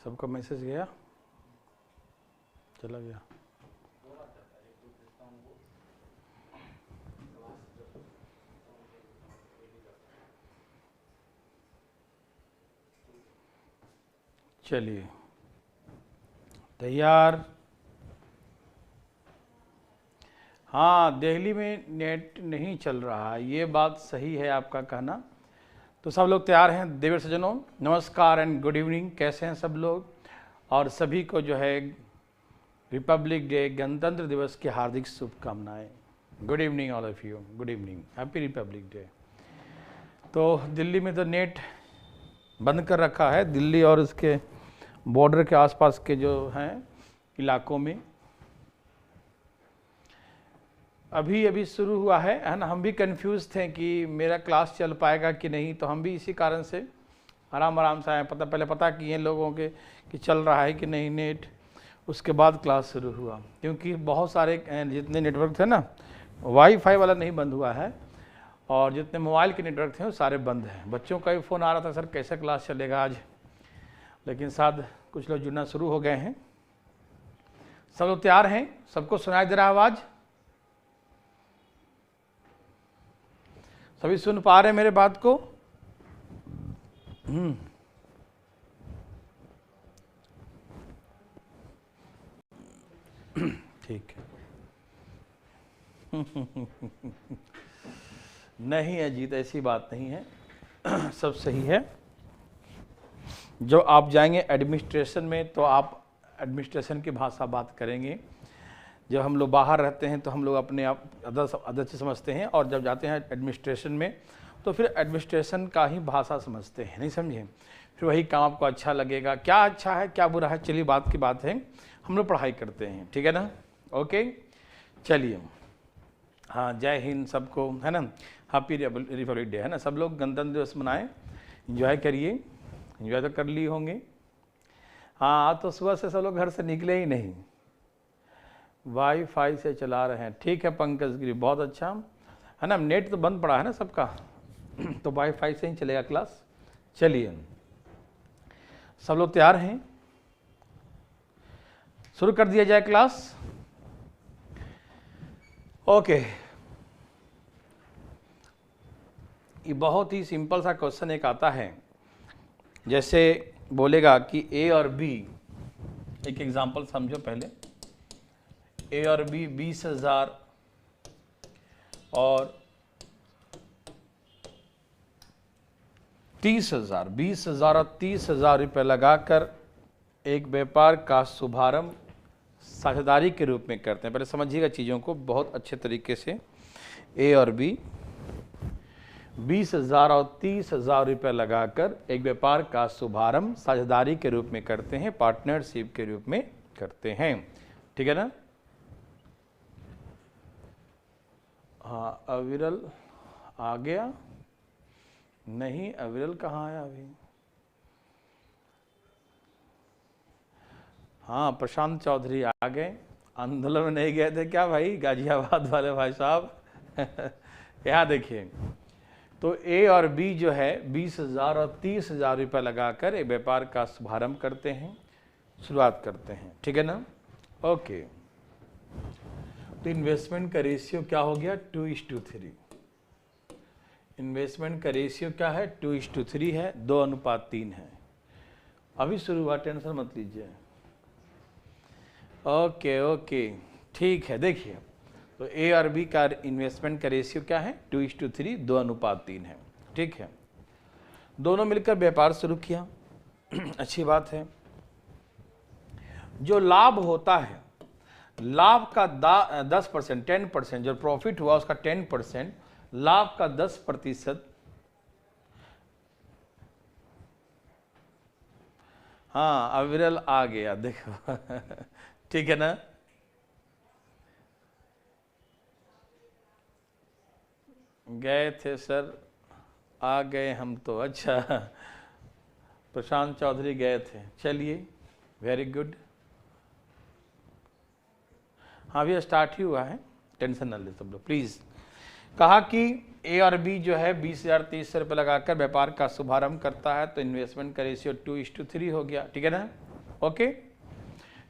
सबका मैसेज गया, चला गया। चलिए, तैयार। हाँ, दिल्ली में नेट नहीं चल रहा, ये बात सही है आपका कहना। तो सब लोग तैयार हैं देवर सज्जनों? नमस्कार एंड गुड इवनिंग, कैसे हैं सब लोग? और सभी को जो है रिपब्लिक डे, गणतंत्र दिवस की हार्दिक शुभकामनाएं। Good evening all of you, good evening, happy Republic day. तो दिल्ली में तो नेट बंद कर रखा है, दिल्ली और उसके बॉर्डर के आसपास के जो हैं इलाकों में। अभी शुरू हुआ है ना। हम भी कंफ्यूज थे कि मेरा क्लास चल पाएगा कि नहीं, तो हम भी इसी कारण से आराम से आए। पहले पता किए लोगों के कि चल रहा है कि नहीं नेट, उसके बाद क्लास शुरू हुआ। क्योंकि बहुत सारे जितने नेटवर्क थे ना, वाईफाई वाला नहीं बंद हुआ है, और जितने मोबाइल के नेटवर्क थे वो सारे बंद हैं। बच्चों का भी फ़ोन आ रहा था, सर कैसे क्लास चलेगा आज, लेकिन शायद कुछ लोग जुड़ना शुरू हो गए हैं। सब लोग तैयार हैं? सबको सुनाई दे रहा है आवाज़? सभी सुन पा रहे हैं मेरे बात को? ठीक है। नहीं अजीत, ऐसी बात नहीं है, सब सही है। जो आप जाएंगे एडमिनिस्ट्रेशन में तो आप एडमिनिस्ट्रेशन की भाषा बात करेंगे। जब हम लोग बाहर रहते हैं तो हम लोग अपने आप अध्यक्ष समझते हैं, और जब जाते हैं एडमिनिस्ट्रेशन में तो फिर एडमिनिस्ट्रेशन का ही भाषा समझते हैं, नहीं समझे? फिर वही काम आपको अच्छा लगेगा। क्या अच्छा है क्या बुरा है, चलिए बात की बात है, हम लोग पढ़ाई करते हैं, ठीक है ना? ओके, चलिए। हाँ, जय हिंद सबको, है ना? हैप्पी रिपब्लिक डे, है ना? सब लोग गणतंत्र दिवस मनाएं, इंजॉय करिए। इंजॉय तो कर लिए होंगे। हाँ, तो सुबह से सब लोग घर से निकले ही नहीं, वाईफाई से चला रहे हैं। ठीक है पंकज गिरी, बहुत अच्छा, है ना? नेट तो बंद पड़ा है ना सबका, तो वाईफाई से ही चलेगा क्लास। चलिए, सब लोग तैयार हैं? शुरू कर दिया जाए क्लास। ओके, ये बहुत ही सिंपल सा क्वेश्चन एक आता है, जैसे बोलेगा कि ए और बी, एक एग्जांपल समझो पहले। ए और बी 20,000 और 30,000, 20,000 और 30,000 रुपये लगाकर एक व्यापार का शुभारंभ साझेदारी के रूप में करते हैं। पहले समझिएगा चीज़ों को बहुत अच्छे तरीके से। ए और बी 20,000 और 30,000 रुपये लगाकर एक व्यापार का शुभारंभ साझेदारी के रूप में करते हैं, पार्टनरशिप के रूप में करते हैं, ठीक है ना? हाँ, अविरल आ गया? नहीं, अविरल कहाँ आया अभी? हाँ, प्रशांत चौधरी आ गए। आंदोलन में नहीं गए थे क्या भाई, गाजियाबाद वाले भाई साहब? यहाँ देखिए, तो ए और बी जो है 20,000 और 30,000 रुपये लगाकर एक व्यापार का शुभारंभ करते हैं, शुरुआत करते हैं, ठीक है ना? ओके, तो इन्वेस्टमेंट का रेशियो क्या हो गया? 2:3। इन्वेस्टमेंट का रेशियो क्या है? 2:3 है, 2:3 है। अभी शुरू हुआ, टेंशन मत लीजिए। ओके, ठीक है। देखिए, तो ए और बी का इन्वेस्टमेंट का रेशियो क्या है? 2:3, 2:3 है, ठीक है। दोनों मिलकर व्यापार शुरू किया, अच्छी बात है। जो लाभ होता है, लाभ का 10%, 10%, जो प्रॉफिट हुआ उसका 10%, लाभ का 10%। हाँ, अविरल आ गया, देखो ठीक है ना? गए थे सर, आ गए हम तो। अच्छा, प्रशांत चौधरी गए थे, चलिए, वेरी गुड। हाँ भैया स्टार्ट ही हुआ है, टेंशन ना ले सब लोग प्लीज़। कहा कि ए और बी जो है 20,030 रुपये लगाकर व्यापार का शुभारंभ करता है, तो इन्वेस्टमेंट का रेशियो 2:3 हो गया, ठीक है ना, ओके।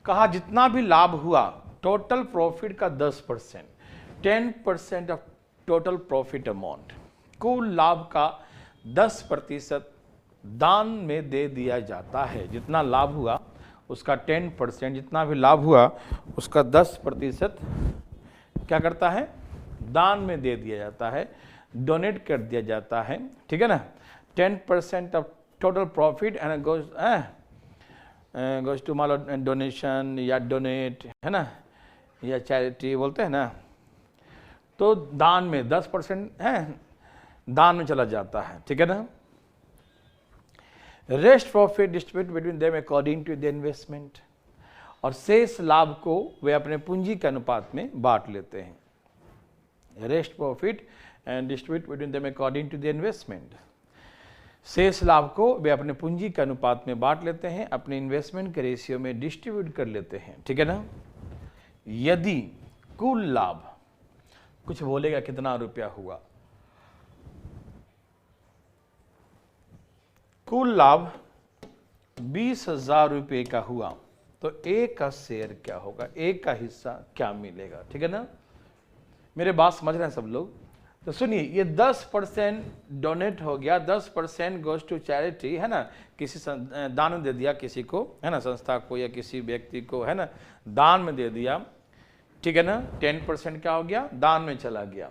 कहा जितना भी लाभ हुआ टोटल प्रॉफिट का 10%, 10% ऑफ टोटल प्रॉफिट अमाउंट, कुल लाभ का 10% दान में दे दिया जाता है। जितना लाभ हुआ उसका 10%, जितना भी लाभ हुआ उसका 10% क्या करता है, दान में दे दिया जाता है, डोनेट कर दिया जाता है, ठीक है ना। 10% of total profit and goes to मान लो डोनेशन या डोनेट, है ना, या चैरिटी बोलते हैं ना, तो दान में 10% है, दान में चला जाता है, ठीक है ना। Rest profit distribute between them according to the investment, और शेष लाभ को वे अपने पूंजी के अनुपात में बांट लेते हैं। Rest profit and distribute between them according to the investment, शेष लाभ को वे अपने पूंजी के अनुपात में बांट लेते हैं, अपने इन्वेस्टमेंट के रेशियो में डिस्ट्रीब्यूट कर लेते हैं, ठीक है ना। यदि कुल लाभ, कुछ बोलेगा कितना रुपया हुआ, कुल लाभ 20,000 रुपये का हुआ, तो एक का शेयर क्या होगा, एक का हिस्सा क्या मिलेगा, ठीक है ना। मेरे बात समझ रहे हैं सब लोग। तो सुनिए, ये 10% डोनेट हो गया, 10% गोज टू चैरिटी, है ना, किसी दान दे दिया किसी को, है ना, संस्था को या किसी व्यक्ति को, है ना, दान में दे दिया, ठीक है ना। 10% क्या हो गया, दान में चला गया।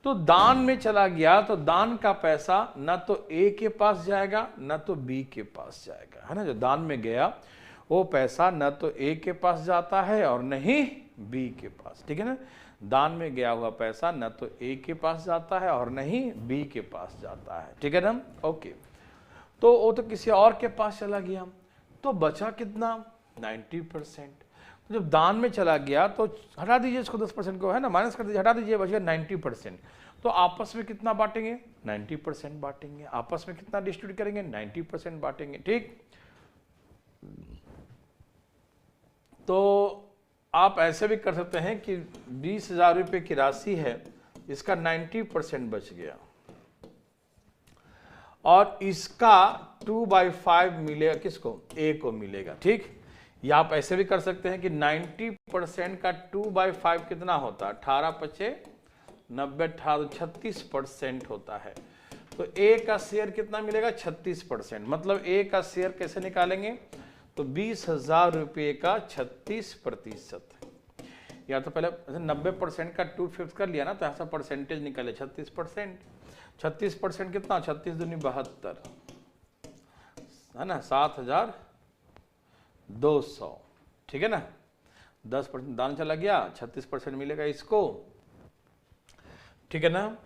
तो दान में चला गया तो दान का पैसा ना तो ए के पास जाएगा ना तो बी के पास जाएगा, है ना। जो दान में गया वो पैसा ना तो ए के पास जाता है और न ही बी के पास, ठीक है ना। दान में गया हुआ पैसा ना तो ए के पास जाता है और न ही बी के पास जाता है, ठीक है ना, ओके। तो वो तो किसी और के पास चला गया, तो बचा कितना, 90%। तो जब दान में चला गया तो हटा दीजिए इसको, 10% को, है ना, माइनस कर दीजिए, हटा दीजिए, बच गया 90%। तो आपस में कितना बांटेंगे, 90% बांटेंगे। आपस में कितना डिस्ट्रीब्यूट करेंगे, 90% बांटेंगे, ठीक। तो आप ऐसे भी कर सकते हैं कि 20,000 रुपये की राशि है, इसका 90% बच गया और इसका 2/5 मिलेगा किसको, ए को मिलेगा, ठीक। या आप ऐसे भी कर सकते हैं कि 90% का 2/5 कितना होता है, 18×5 90, 36% होता है। तो ए का शेयर कितना मिलेगा, 36%। मतलब ए का शेयर कैसे निकालेंगे, तो 20,000 रुपये का 36%, या तो पहले 90% का 2/5 कर लिया ना, तो ऐसा परसेंटेज निकाले 36%। 36% कितना, 36 दूनी 72, है ना, 7,200, ठीक है ना। 10% दान चला गया, 36% मिलेगा इसको, ठीक है ना,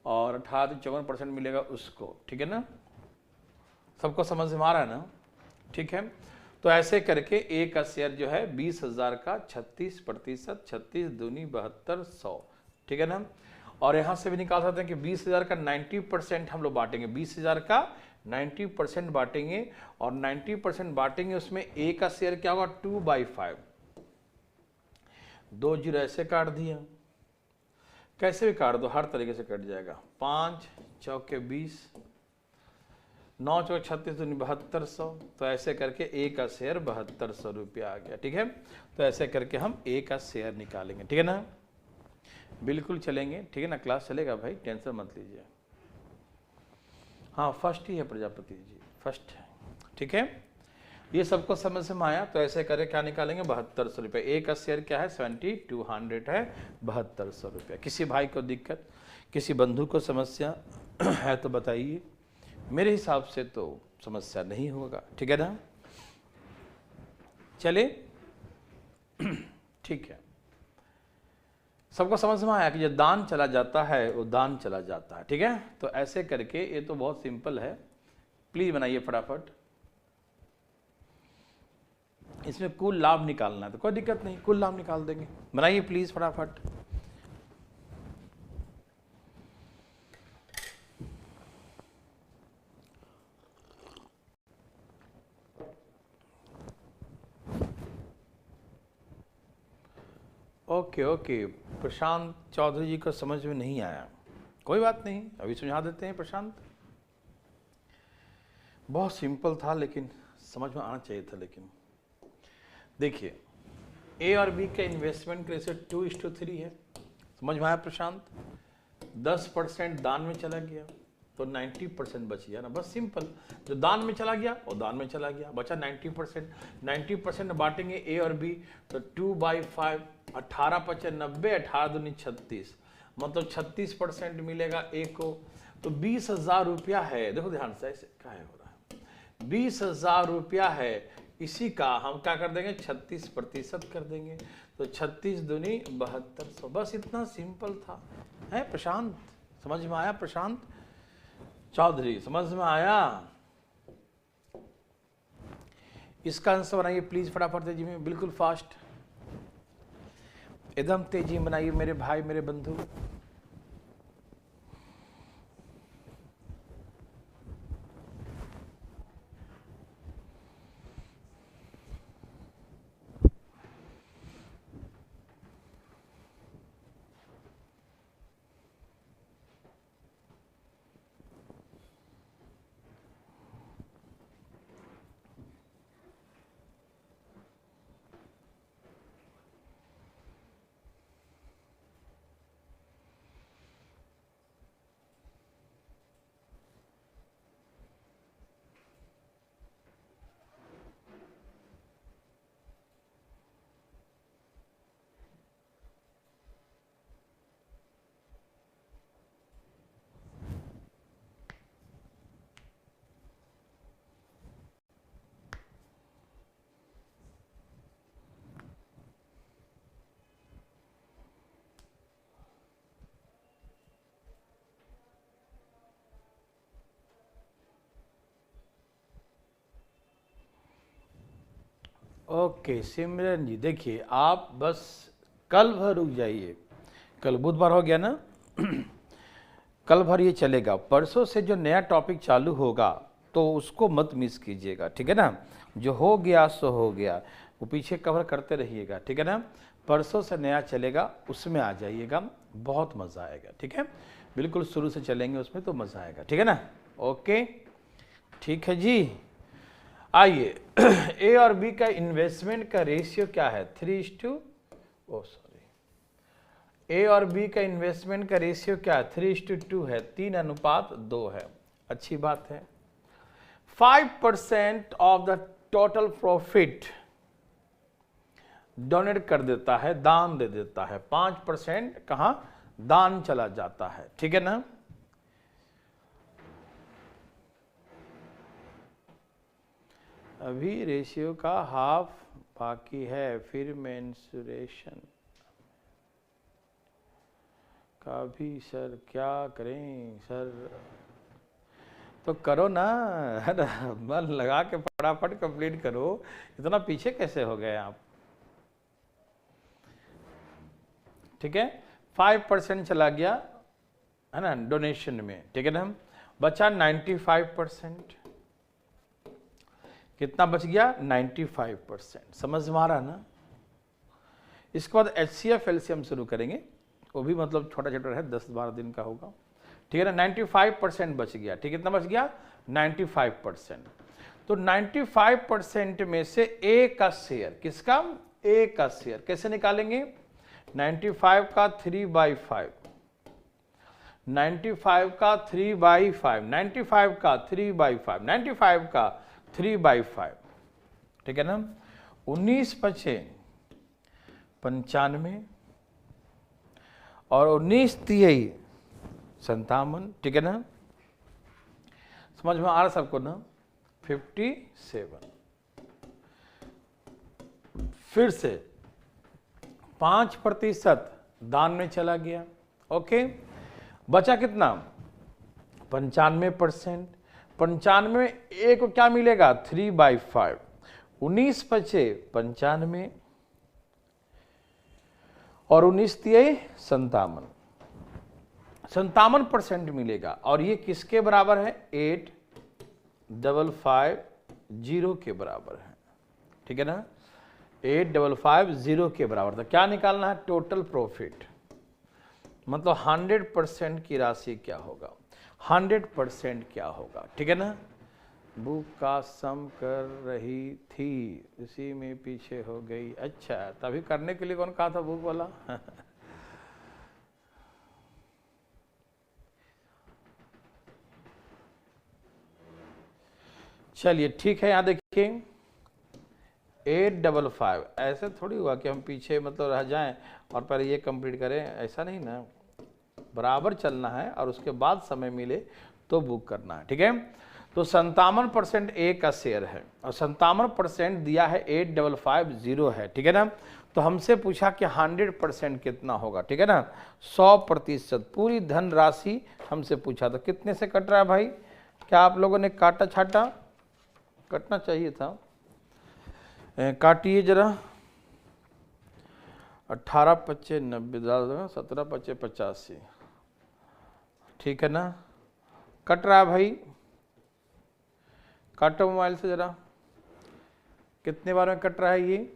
और 58% मिलेगा उसको, ठीक है ना। सबको समझ में आ रहा है ना, ठीक है। तो ऐसे करके ए का शेयर जो है 20,000 का 36%, 36 दूनी 72, 100, ठीक है ना। और यहां से भी निकाल सकते हैं कि 20,000 का 90% हम लोग बांटेंगे, 20,000 का 90% बांटेंगे, और 90% बांटेंगे, उसमें ए का शेयर क्या होगा, 2/5। 2 जीरो ऐसे काट दिया, कैसे भी काट दो, हर तरीके से कट जाएगा। 5 चौके 20, 9 चौके 36 दूनी 7200, तो ऐसे करके ए का शेयर 7200 रुपया आ गया, ठीक है। तो ऐसे करके हम ए का शेयर निकालेंगे, ठीक है ना, बिल्कुल चलेंगे, ठीक है ना। क्लास चलेगा भाई, टेंशन मत लीजिए। हाँ फर्स्ट ही है प्रजापति जी, फर्स्ट है, ठीक है। ये सबको समझ में आया। तो ऐसे करके क्या निकालेंगे, 7200 रुपये। ए का शेयर क्या है, 7200 है, 7200 रुपये। किसी भाई को दिक्कत, किसी बंधु को समस्या है तो बताइए, मेरे हिसाब से तो समस्या नहीं होगा, ठीक है ना। चले ठीक है, सबको समझ में आया कि जो दान चला जाता है वो दान चला जाता है, ठीक है। तो ऐसे करके, ये तो बहुत सिंपल है, प्लीज बनाइए फटाफट। इसमें कुल लाभ निकालना है तो कोई दिक्कत नहीं, कुल लाभ निकाल देंगे, बनाइए प्लीज फटाफट। ओके ओके, प्रशांत चौधरी जी को समझ में नहीं आया, कोई बात नहीं, अभी समझा देते हैं प्रशांत। बहुत सिंपल था लेकिन समझ में आना चाहिए था। लेकिन देखिए, ए और बी का इन्वेस्टमेंट का रेशियो 2:3 है, समझ में आया प्रशांत। 10% दान में चला गया तो 90% बच गया ना, बस सिंपल। जो दान में चला गया वो दान में चला गया, बचा 90%। 90% बांटेंगे ए और बी तो 2/5, 18 × 90, 18 दूनी 36, मतलब 36% मिलेगा ए को। तो 20,000 रुपया है, देखो ध्यान से, ऐसे क्या है हो रहा है, 20,000 रुपया है, इसी का हम क्या कर देंगे 36% कर देंगे, तो 36 दूनी 7200, बस इतना सिंपल था। है प्रशांत, समझ में आया प्रशांत चौधरी, समझ में आया? इसका आंसर बनाइए प्लीज फटाफट तेजी में, बिल्कुल फास्ट, एकदम तेजी में बनाइए मेरे भाई मेरे बंधु। ओके सिमरन जी, देखिए आप बस कल भर रुक जाइए, कल बुधवार हो गया ना कल भर ये चलेगा, परसों से जो नया टॉपिक चालू होगा तो उसको मत मिस कीजिएगा, ठीक है ना। जो हो गया सो हो गया, वो पीछे कवर करते रहिएगा, ठीक है ना। परसों से नया चलेगा, उसमें आ जाइएगा, बहुत मज़ा आएगा, ठीक है। बिल्कुल शुरू से चलेंगे उसमें तो मज़ा आएगा, ठीक है ना। ओके ठीक है जी। आइए ए और बी का इन्वेस्टमेंट का रेशियो क्या है, 3:2 ए और बी का इन्वेस्टमेंट का रेशियो क्या है, 3:2 है, 3:2 है, अच्छी बात है। 5% of the total profit donate कर देता है, दान दे देता है, 5% कहां दान चला जाता है, ठीक है ना। अभी रेशियो का हाफ बाकी है, फिर मेंसुरेशन का भी सर क्या करें सर, तो करो ना, है ना, मन लगा के फटाफट कंप्लीट करो, इतना पीछे कैसे हो गए आप, ठीक है। 5% चला गया है ना डोनेशन में, ठीक है ना। बचा 95%, कितना बच गया 95%, समझ में आ रहा ना। इसके बाद HCF LCM शुरू करेंगे, वो भी मतलब छोटा छोटा है, 10-12 दिन का होगा, ठीक है ना। 95% बच गया, ठीक है, कितना बच गया 95%। तो 95% में से ए का शेयर, किसका, ए का शेयर कैसे निकालेंगे, 95 का 3/5, 95 का 3/5, 95 का 3/5, 95 का 3/5, ठीक है ना। 19 बचे 95 और 19 3 57, ठीक है ना। समझ में आ रहा सबको ना, 57। फिर से 5% दान में चला गया, ओके। बचा कितना 95%, 95 ए को क्या मिलेगा 3/5, 19 बचे 95 और 19 3 57, 57% मिलेगा। और ये किसके बराबर है, 8550 के बराबर है, ठीक है ना। 8550 के बराबर था। क्या निकालना है? टोटल प्रॉफिट, मतलब 100% की राशि क्या होगा, 100% क्या होगा, ठीक है ना। बुक का सम कर रही थी, उसी में पीछे हो गई। अच्छा, तभी करने के लिए कौन कहा था बुक वाला? चलिए ठीक है, यहाँ देखिए 855, ऐसे थोड़ी हुआ कि हम पीछे मतलब रह जाएं और पहले ये कंप्लीट करें, ऐसा नहीं ना, बराबर चलना है और उसके बाद समय मिले तो बुक करना है, ठीक है। तो 57% ए का शेयर है और 57% दिया है 8550 है, ठीक है ना। तो हमसे पूछा कि 100% कितना होगा, ठीक है ना, 100%। पूरी धनराशि हमसे पूछा, तो कितने से कट रहा है भाई? क्या आप लोगों ने काटा छाटा? कटना चाहिए था, काटिए जरा। 18 पच्चे 90, 17 पच्चे 85, ठीक है ना। कट रहा है भाई? काटो मोबाइल से जरा, कितने बार में कट रहा है ये?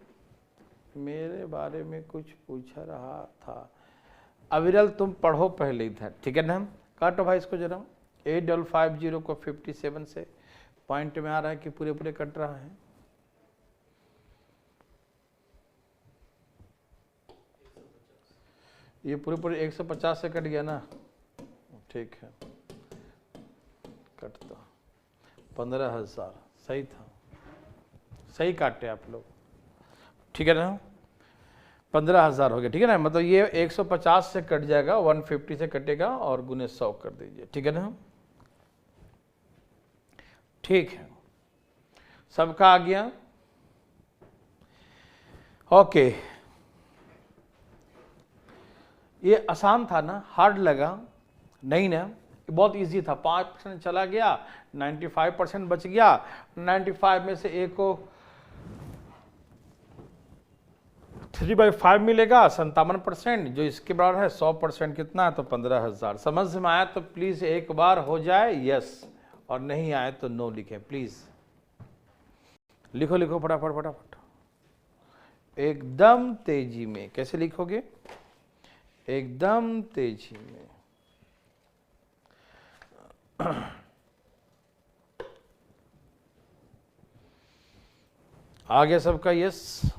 मेरे बारे में कुछ पूछ रहा था अविरल, तुम पढ़ो पहले इधर, ठीक है ना। काटो भाई इसको जरा, 8550 को 57 से पॉइंट में आ रहा है कि पूरे पूरे कट रहा है। ये पूरे पूरे 150 से कट गया ना, ठीक है, कटता 15,000, सही था, सही काटे आप लोग, ठीक है ना। 15,000 हो गया, ठीक है ना। मतलब ये 150 से कट जाएगा, 150 से कटेगा और गुने 100 कर दीजिए, ठीक है ना। ठीक है, सबका आ गया, ओके। ये आसान था ना, हार्ड लगा? नहीं ना, बहुत इजी था। 5% चला गया, 95% बच गया। 95 में से ए को 3/5 मिलेगा, 57%, जो इसके बराबर है 100% कितना है, तो 15,000। समझ में आया तो प्लीज एक बार हो जाए यस, और नहीं आए तो नो लिखें प्लीज। लिखो लिखो फटाफट फटाफट, एकदम तेजी में। कैसे लिखोगे? एकदम तेजी में। आ गया सबका yes?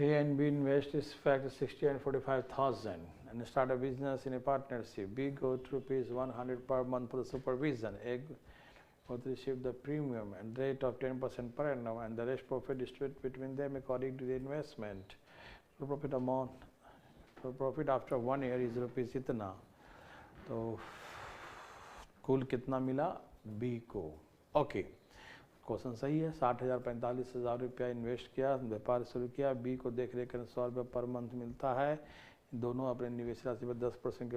A and B invest is fact 60 and 45,000 and start a business in a partnership. B go to rupees 100 per month for the supervision. A both receive the premium and rate of 10% per annum, and the rest profit distributed between them according to the investment. So profit amount, so profit after 1 year is rupees इतना, तो कुल कितना मिला B को? Okay, question सही है। 60,000 45,000 रुपया invest किया, व्यापार शुरू किया, बी को देख रेख कर 100 रुपये पर मंथ मिलता है। दोनों अपने निवेश राशि पर 10% के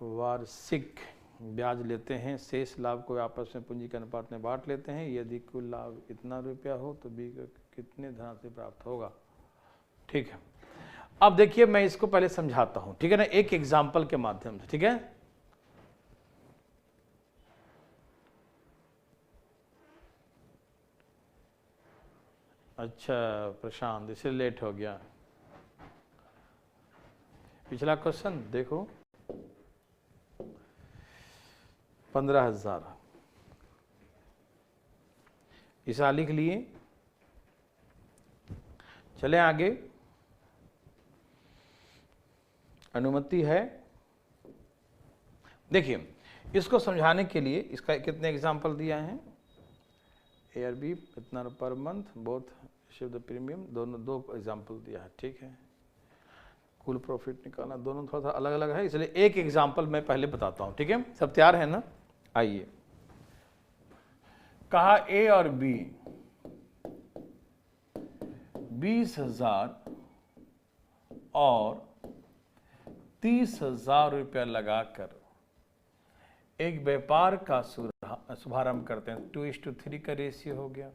वार्षिक ब्याज लेते हैं। शेष लाभ को आपस में पूंजी के अनुपात में बांट लेते हैं। यदि कुल लाभ इतना रुपया हो तो बी को कितने धनराशि प्राप्त होगा? ठीक है, अब देखिए मैं इसको पहले समझाता हूं, ठीक है ना, एक एग्जाम्पल के माध्यम से, ठीक है। अच्छा प्रशांत, इसलिए लेट हो गया। पिछला क्वेश्चन देखो, 15,000 इसा लिख लिए। चले आगे, अनुमति है। देखिए इसको समझाने के लिए इसका कितने एग्जाम्पल दिया है, ए और बी इतना per month, both receive the premium, दोनों दो एग्जाम्पल दिया है, ठीक है। कुल प्रॉफिट निकालना, दोनों थोड़ा सा अलग अलग है, इसलिए एक एग्जाम्पल मैं पहले बताता हूं, ठीक है। सब तैयार है ना? आइए, कहा ए और बी 20,000 और 30,000 रुपया लगाकर एक व्यापार का शुभारंभ करते हैं। 2:3 का रेशियो हो गया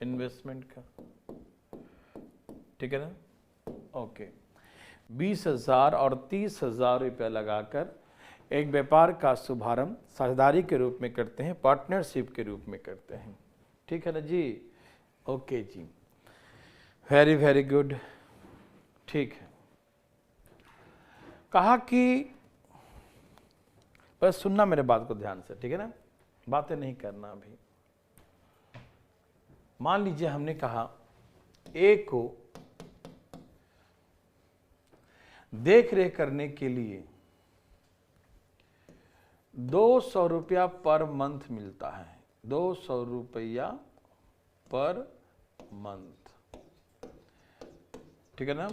इन्वेस्टमेंट का, ठीक है ना। ओके, 20,000 और 30,000 रुपया लगाकर एक व्यापार का शुभारंभ साझेदारी के रूप में करते हैं, पार्टनरशिप के रूप में करते हैं। ठीक है ना जी? ओके जी, वेरी वेरी गुड। ठीक है, कहा कि बस सुनना मेरे बात को ध्यान से, ठीक है ना? बातें नहीं करना अभी। मान लीजिए हमने कहा ए को देख रेख करने के लिए 200 रुपया पर मंथ मिलता है, 200 रुपया पर मंथ, ठीक है ना?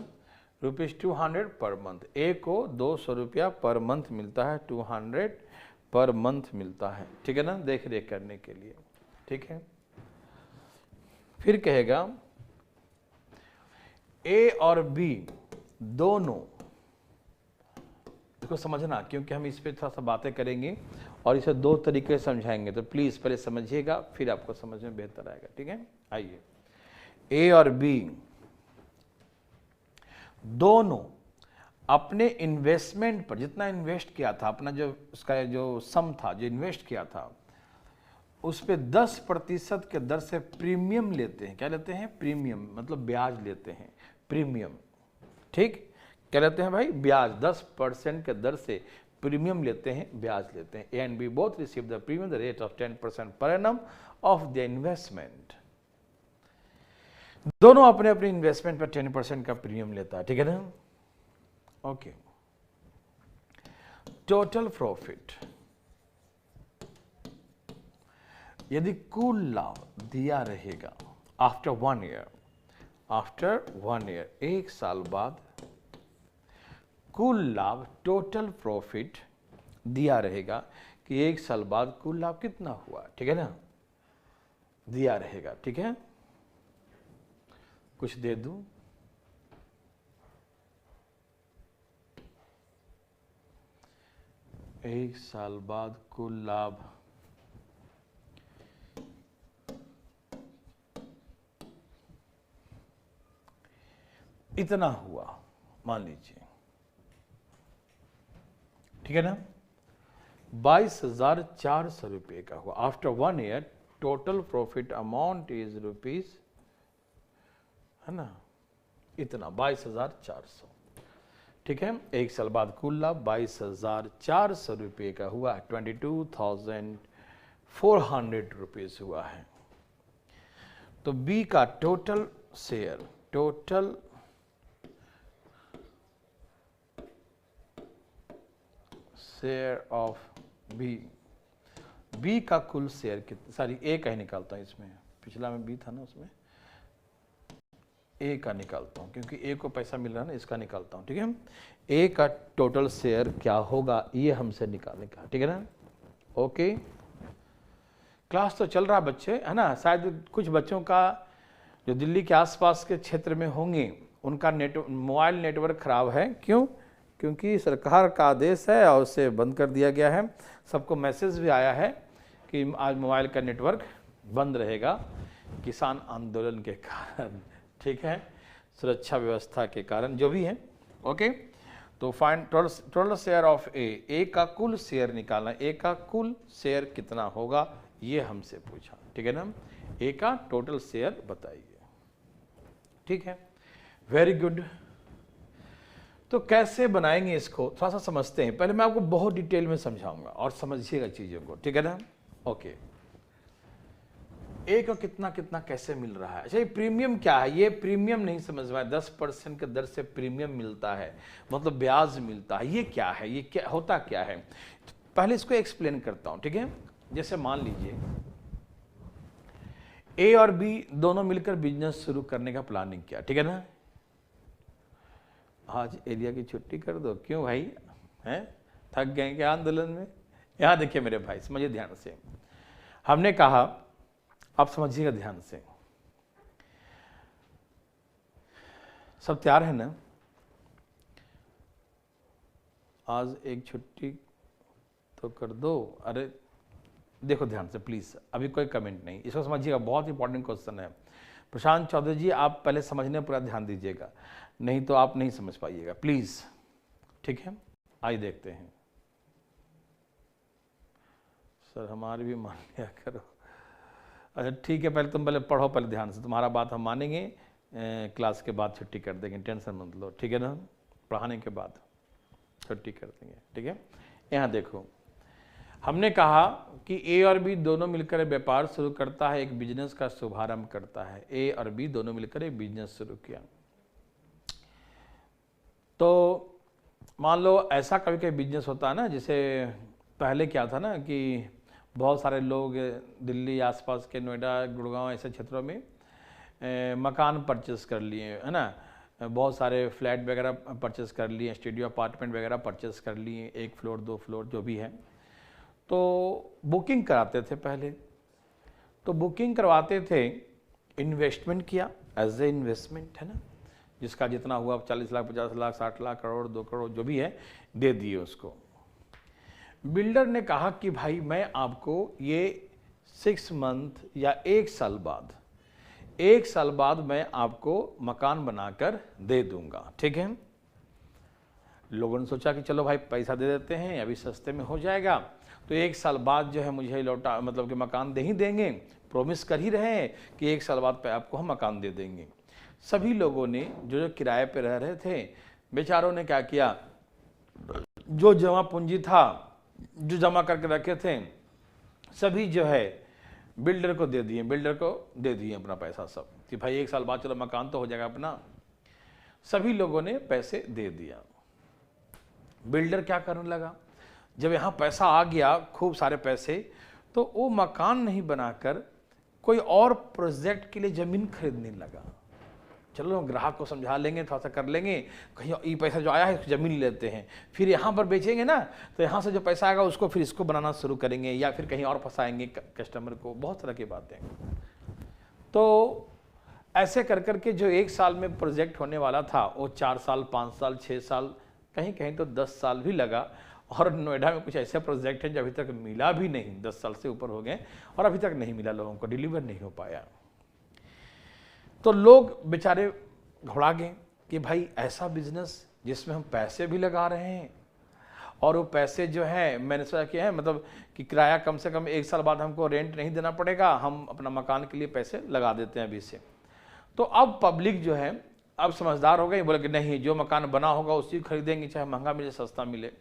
₹200 पर मंथ। ए को 200 रुपया पर मंथ मिलता है, 200 पर मंथ मिलता है, ठीक है ना? देख रेख करने के लिए, ठीक है। फिर कहेगा ए और बी दोनों, इसको समझना क्योंकि हम इस पे थोड़ा सा बातें करेंगे और इसे दो तरीके से समझाएंगे, तो प्लीज पहले समझिएगा फिर आपको समझ में बेहतर आएगा, ठीक है? आइए, ए और बी दोनों अपने इन्वेस्टमेंट पर जितना इन्वेस्ट किया था, अपना जो उसका जो सम था जो इन्वेस्ट किया था, उस पे 10% के दर से प्रीमियम लेते हैं। क्या लेते हैं? प्रीमियम, मतलब ब्याज लेते हैं, प्रीमियम। ठीक, क्या लेते हैं भाई? ब्याज। 10% के दर से प्रीमियम लेते हैं, ब्याज लेते हैं। A and B both receive the premium the rate of 10% per annum of the investment. दोनों अपने अपने इन्वेस्टमेंट पर 10% का प्रीमियम लेता है, ठीक है ना? ओके। टोटल प्रॉफिट, यदि कुल लाभ दिया रहेगा आफ्टर 1 ईयर, आफ्टर 1 ईयर, 1 साल बाद कुल लाभ, टोटल प्रॉफिट दिया रहेगा कि 1 साल बाद कुल लाभ कितना हुआ, ठीक है ना? दिया रहेगा, ठीक है? कुछ दे दूं? एक साल बाद कुल लाभ इतना हुआ, मान लीजिए, ठीक है ना? 22,400 रुपये का हुआ। After 1 year total profit amount is rupees, है ना, इतना 22,400, ठीक है? 1 साल बाद कुल लाभ 22,400 रुपये का हुआ, 22,400 रुपीज हुआ है। तो बी का total share, total share of B, B का कुल शेयर कितना, सॉरी ए का ही निकालता हूं इसमें, पिछला में बी था ना, उसमें ए का निकालता हूं क्योंकि ए को पैसा मिल रहा है ना, इसका निकालता हूं, ठीक है? ए का टोटल शेयर क्या होगा ये हमसे निकालने का, ठीक है ना? ओके, क्लास तो चल रहा बच्चे, है ना? शायद कुछ बच्चों का जो दिल्ली के आसपास के क्षेत्र में होंगे उनका मोबाइल नेटवर्क खराब है। क्यों? क्योंकि सरकार का आदेश है और उसे बंद कर दिया गया है। सबको मैसेज भी आया है कि आज मोबाइल का नेटवर्क बंद रहेगा किसान आंदोलन के कारण, ठीक है? सुरक्षा व्यवस्था के कारण, जो भी है। ओके, तो फाइंड टोटल शेयर ऑफ ए का कुल शेयर निकालना, ए का कुल शेयर कितना होगा ये हमसे पूछा, ठीक है ना? ए का टोटल शेयर बताइए, ठीक है? Very good. तो कैसे बनाएंगे इसको थोड़ा सा समझते हैं। पहले मैं आपको बहुत डिटेल में समझाऊंगा और समझिएगा चीजों को, ठीक है ना? ओके, ए को कितना कितना कैसे मिल रहा है? अच्छा, ये प्रीमियम क्या है? ये प्रीमियम नहीं समझ में आया। 10% के दर से प्रीमियम मिलता है, मतलब ब्याज मिलता है। ये क्या है? ये क्या होता क्या है? तो पहले इसको एक्सप्लेन करता हूं, ठीक है? जैसे मान लीजिए ए और बी दोनों मिलकर बिजनेस शुरू करने का प्लानिंग किया, ठीक है ना? आज एरिया की छुट्टी कर दो। क्यों भाई, हैं? थक गए क्या आंदोलन में? यहां देखिए मेरे भाई, समझिए ध्यान से। हमने कहा, आप समझिएगा ध्यान से, सब तैयार है ना? आज एक छुट्टी तो कर दो। अरे देखो ध्यान से प्लीज, अभी कोई कमेंट नहीं, इसको समझिएगा, बहुत इंपॉर्टेंट क्वेश्चन है। प्रशांत चौधरी जी, आप पहले समझने पर पूरा ध्यान दीजिएगा, नहीं तो आप नहीं समझ पाइएगा, प्लीज, ठीक है? आइए देखते हैं। सर हमारी भी मान लिया करो। अच्छा ठीक है, पहले तुम पहले पढ़ो पहले ध्यान से, तुम्हारा बात हम मानेंगे, क्लास के बाद छुट्टी कर देंगे, टेंशन मत लो, ठीक है ना। पढ़ाने के बाद छुट्टी कर देंगे, ठीक है। यहाँ देखो, हमने कहा कि ए और बी दोनों मिलकर व्यापार शुरू करता है, एक बिजनेस का शुभारंभ करता है। ए और बी दोनों मिलकर एक बिजनेस शुरू किया। तो मान लो ऐसा कभी कभी बिजनेस होता है ना, जैसे पहले क्या था ना कि बहुत सारे लोग दिल्ली आसपास के, नोएडा, गुड़गांव ऐसे क्षेत्रों में मकान परचेस कर लिए, है ना, बहुत सारे फ्लैट वगैरह परचेस कर लिए, स्टूडियो अपार्टमेंट वगैरह परचेस कर लिए, 1 फ्लोर 2 फ्लोर जो भी है। तो बुकिंग कराते थे पहले, तो बुकिंग करवाते थे, इन्वेस्टमेंट किया एज ए इन्वेस्टमेंट, है ना, जिसका जितना हुआ 40 लाख 50 लाख 60 लाख करोड़ 2 करोड़ जो भी है दे दिए उसको। बिल्डर ने कहा कि भाई मैं आपको ये 6 मंथ या 1 साल बाद, 1 साल बाद मैं आपको मकान बनाकर दे दूंगा, ठीक है। लोगों ने सोचा कि चलो भाई पैसा दे देते हैं, अभी सस्ते में हो जाएगा, तो 1 साल बाद जो है मुझे लौटा, मतलब कि मकान दे ही देंगे, प्रॉमिस कर ही रहे हैं कि 1 साल बाद आपको हम मकान दे देंगे। सभी लोगों ने जो किराए पे रह रहे थे, बेचारों ने क्या किया, जो जमा पूंजी था, जो जमा करके रखे थे, सभी जो है बिल्डर को दे दिए, बिल्डर को दे दिए अपना पैसा सब, कि भाई 1 साल बाद चलो मकान तो हो जाएगा अपना। सभी लोगों ने पैसे दे दिया। बिल्डर क्या करने लगा, जब यहाँ पैसा आ गया खूब सारे पैसे, तो वो मकान नहीं बनाकर कोई और प्रोजेक्ट के लिए ज़मीन खरीदने लगा। चलो ग्राहक को समझा लेंगे, थोड़ा सा कर लेंगे, कहीं ये पैसा जो आया है ज़मीन लेते हैं, फिर यहाँ पर बेचेंगे ना, तो यहाँ से जो पैसा आएगा उसको फिर इसको बनाना शुरू करेंगे, या फिर कहीं और फंसाएंगे कस्टमर को, बहुत तरह की बातें। तो ऐसे कर करके जो 1 साल में प्रोजेक्ट होने वाला था वो 4 साल 5 साल 6 साल, कहीं कहीं तो 10 साल भी लगा। और नोएडा में कुछ ऐसे प्रोजेक्ट हैं जो अभी तक मिला भी नहीं, 10 साल से ऊपर हो गए और अभी तक नहीं मिला, लोगों को डिलीवर नहीं हो पाया। तो लोग बेचारे घबरा गए कि भाई ऐसा बिजनेस जिसमें हम पैसे भी लगा रहे हैं, और वो पैसे जो है मैंने सोचा कि है, मतलब कि किराया कम से कम 1 साल बाद हमको रेंट नहीं देना पड़ेगा, हम अपना मकान के लिए पैसे लगा देते हैं अभी से। तो अब पब्लिक जो है अब समझदार हो गई, बोले कि नहीं, जो मकान बना होगा उसी खरीदेंगे, चाहे महंगा मिले सस्ता मिले।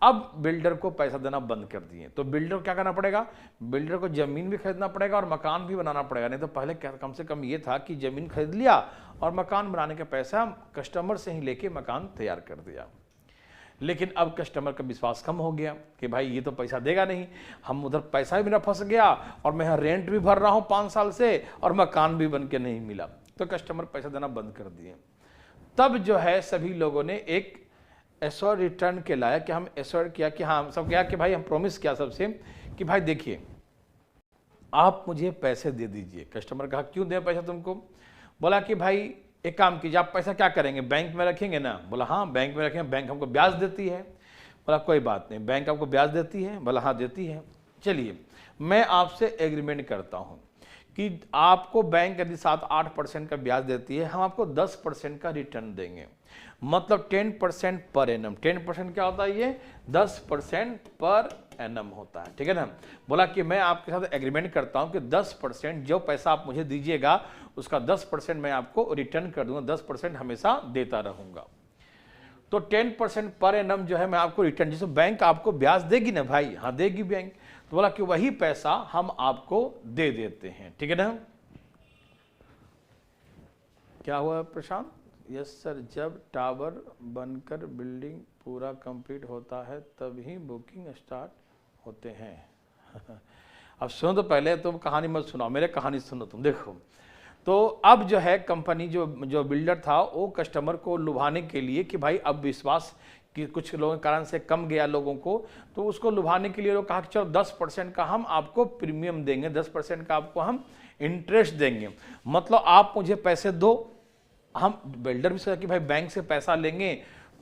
अब बिल्डर को पैसा देना बंद कर दिए। तो बिल्डर को क्या करना पड़ेगा, बिल्डर को ज़मीन भी खरीदना पड़ेगा और मकान भी बनाना पड़ेगा। नहीं तो पहले कम से कम ये था कि ज़मीन खरीद लिया और मकान बनाने का पैसा कस्टमर से ही लेके मकान तैयार कर दिया। लेकिन अब कस्टमर का विश्वास कम हो गया कि भाई ये तो पैसा देगा नहीं, हम उधर पैसा भी मेरा फंस गया और मैं यहाँ रेंट भी भर रहा हूँ 5 साल से और मकान भी बन के नहीं मिला। तो कस्टमर पैसा देना बंद कर दिए। तब जो है सभी लोगों ने एक एश्योर रिटर्न के लाया, कि हम एश्योर किया कि हाँ, सब क्या कि भाई हम प्रॉमिस किया सबसे कि भाई देखिए आप मुझे पैसे दे दीजिए। कस्टमर कहा क्यों दें पैसा तुमको, बोला कि भाई एक काम कीजिए, आप पैसा क्या करेंगे, बैंक में रखेंगे ना, बोला हाँ बैंक में रखेंगे, बैंक हमको ब्याज देती है। बोला कोई बात नहीं, बैंक आपको ब्याज देती है, बोला हाँ देती है, चलिए मैं आपसे एग्रीमेंट करता हूँ कि आपको बैंक यदि 7-8% का ब्याज देती है, हम आपको 10% का रिटर्न देंगे, मतलब 10% पर एनम। 10% क्या होता है, ये 10% पर एनम होता है, ठीक है ना। बोला कि मैं आपके साथ एग्रीमेंट करता हूं कि 10% जो पैसा आप मुझे दीजिएगा उसका 10% मैं आपको रिटर्न कर दूंगा, 10% हमेशा देता रहूंगा। तो 10% पर एनम जो है मैं आपको रिटर्न, जिसमें बैंक आपको ब्याज देगी ना भाई, हाँ देगी बैंक, तो बोला कि वही पैसा हम आपको दे देते हैं, ठीक है ना। क्या हुआ प्रशांत, यस सर, जब टावर बनकर बिल्डिंग पूरा कंप्लीट होता है तभी बुकिंग स्टार्ट होते हैं। अब सुनो तो, पहले तुम कहानी मत सुनाओ, मेरे कहानी सुनो तुम। देखो तो अब जो है कंपनी जो बिल्डर था वो कस्टमर को लुभाने के लिए कि भाई अब विश्वास कि कुछ लोगों के कारण से कम गया लोगों को, तो उसको लुभाने के लिए लोग कहा कि चलो 10% का हम आपको प्रीमियम देंगे, 10% का आपको हम इंटरेस्ट देंगे, मतलब आप मुझे पैसे दो। हम बिल्डर भी सोचा कि भाई बैंक से पैसा लेंगे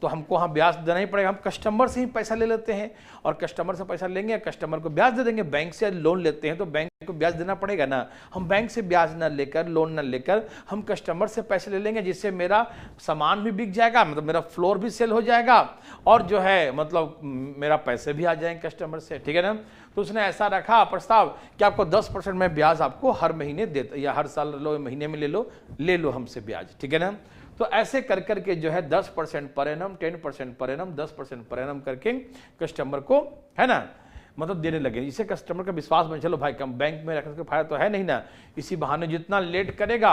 तो हमको वहाँ ब्याज देना ही पड़ेगा। हम कस्टमर से ही पैसा ले लेते हैं और कस्टमर से पैसा लेंगे, कस्टमर को ब्याज दे देंगे। बैंक से लोन लेते हैं तो बैंक को ब्याज देना पड़ेगा ना। हम बैंक से ब्याज ना लेकर, लोन ना लेकर हम कस्टमर से पैसे ले लेंगे, जिससे मेरा सामान भी बिक जाएगा, मतलब मेरा फ्लोर भी सेल हो जाएगा और जो है मतलब मेरा पैसे भी आ जाएंगे कस्टमर से, ठीक है ना। तो उसने ऐसा रखा प्रस्ताव कि आपको 10% में ब्याज आपको हर महीने देता, या हर साल लो, महीने में ले लो हमसे ब्याज, ठीक है ना। तो ऐसे कर करके जो है 10% per annum, 10% per annum, 10% per annum करके कस्टमर को, है ना, मतलब देने लगे। इससे कस्टमर का विश्वास बन, चलो भाई कम बैंक में रखने का फायदा तो है नहीं ना। इसी बहाने जितना लेट करेगा,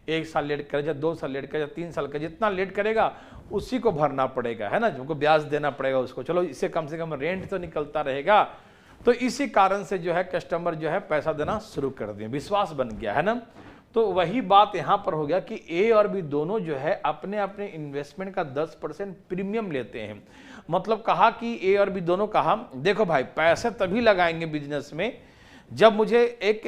1 साल लेट करेगा, 2 साल लेट करेगा, 3 साल का जितना लेट करेगा उसी को भरना पड़ेगा, है ना, उनको ब्याज देना पड़ेगा उसको। चलो इससे कम से कम रेंट तो निकलता रहेगा। तो इसी कारण से जो है कस्टमर जो है पैसा देना शुरू कर दिए, विश्वास बन गया, है ना। तो वही बात यहां पर हो गया कि ए और बी दोनों जो है अपने अपने इन्वेस्टमेंट का 10% प्रीमियम लेते हैं। मतलब कहा कि ए और बी दोनों कहा, देखो भाई पैसे तभी लगाएंगे बिजनेस में जब मुझे एक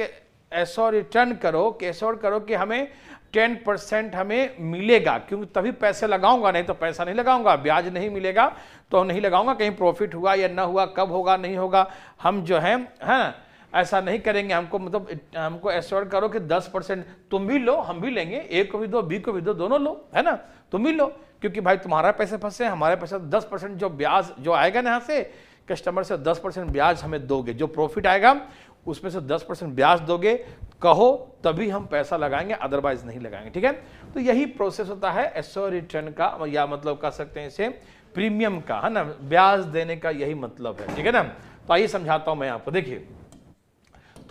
ऐसा रिटर्न करो, कैसे करो कि हमें 10% हमें मिलेगा, क्योंकि तभी पैसे लगाऊंगा, नहीं तो पैसा नहीं लगाऊंगा, ब्याज नहीं मिलेगा तो नहीं लगाऊंगा। कहीं प्रॉफिट हुआ या ना हुआ, कब होगा नहीं होगा, हम जो है ऐसा नहीं करेंगे। हमको मतलब हमको एश्योर करो कि 10% तुम भी लो, हम भी लेंगे, ए को भी दो, बी को भी दो, दोनों लो, है ना, तुम भी लो, क्योंकि भाई तुम्हारा पैसे फंसे, हमारे पैसे 10% जो ब्याज जो आएगा ना यहाँ से कस्टमर से 10% ब्याज हमें दोगे, जो प्रॉफिट आएगा उसमें से 10% ब्याज दोगे, कहो तभी हम पैसा लगाएंगे, अदरवाइज नहीं लगाएंगे, ठीक है। तो यही प्रोसेस होता है एश्योर रिटर्न का, या मतलब कह सकते हैं इसे प्रीमियम का, है ना, ब्याज देने का यही मतलब है, ठीक है ना। तो आइए समझाता हूं मैं आपको, देखिए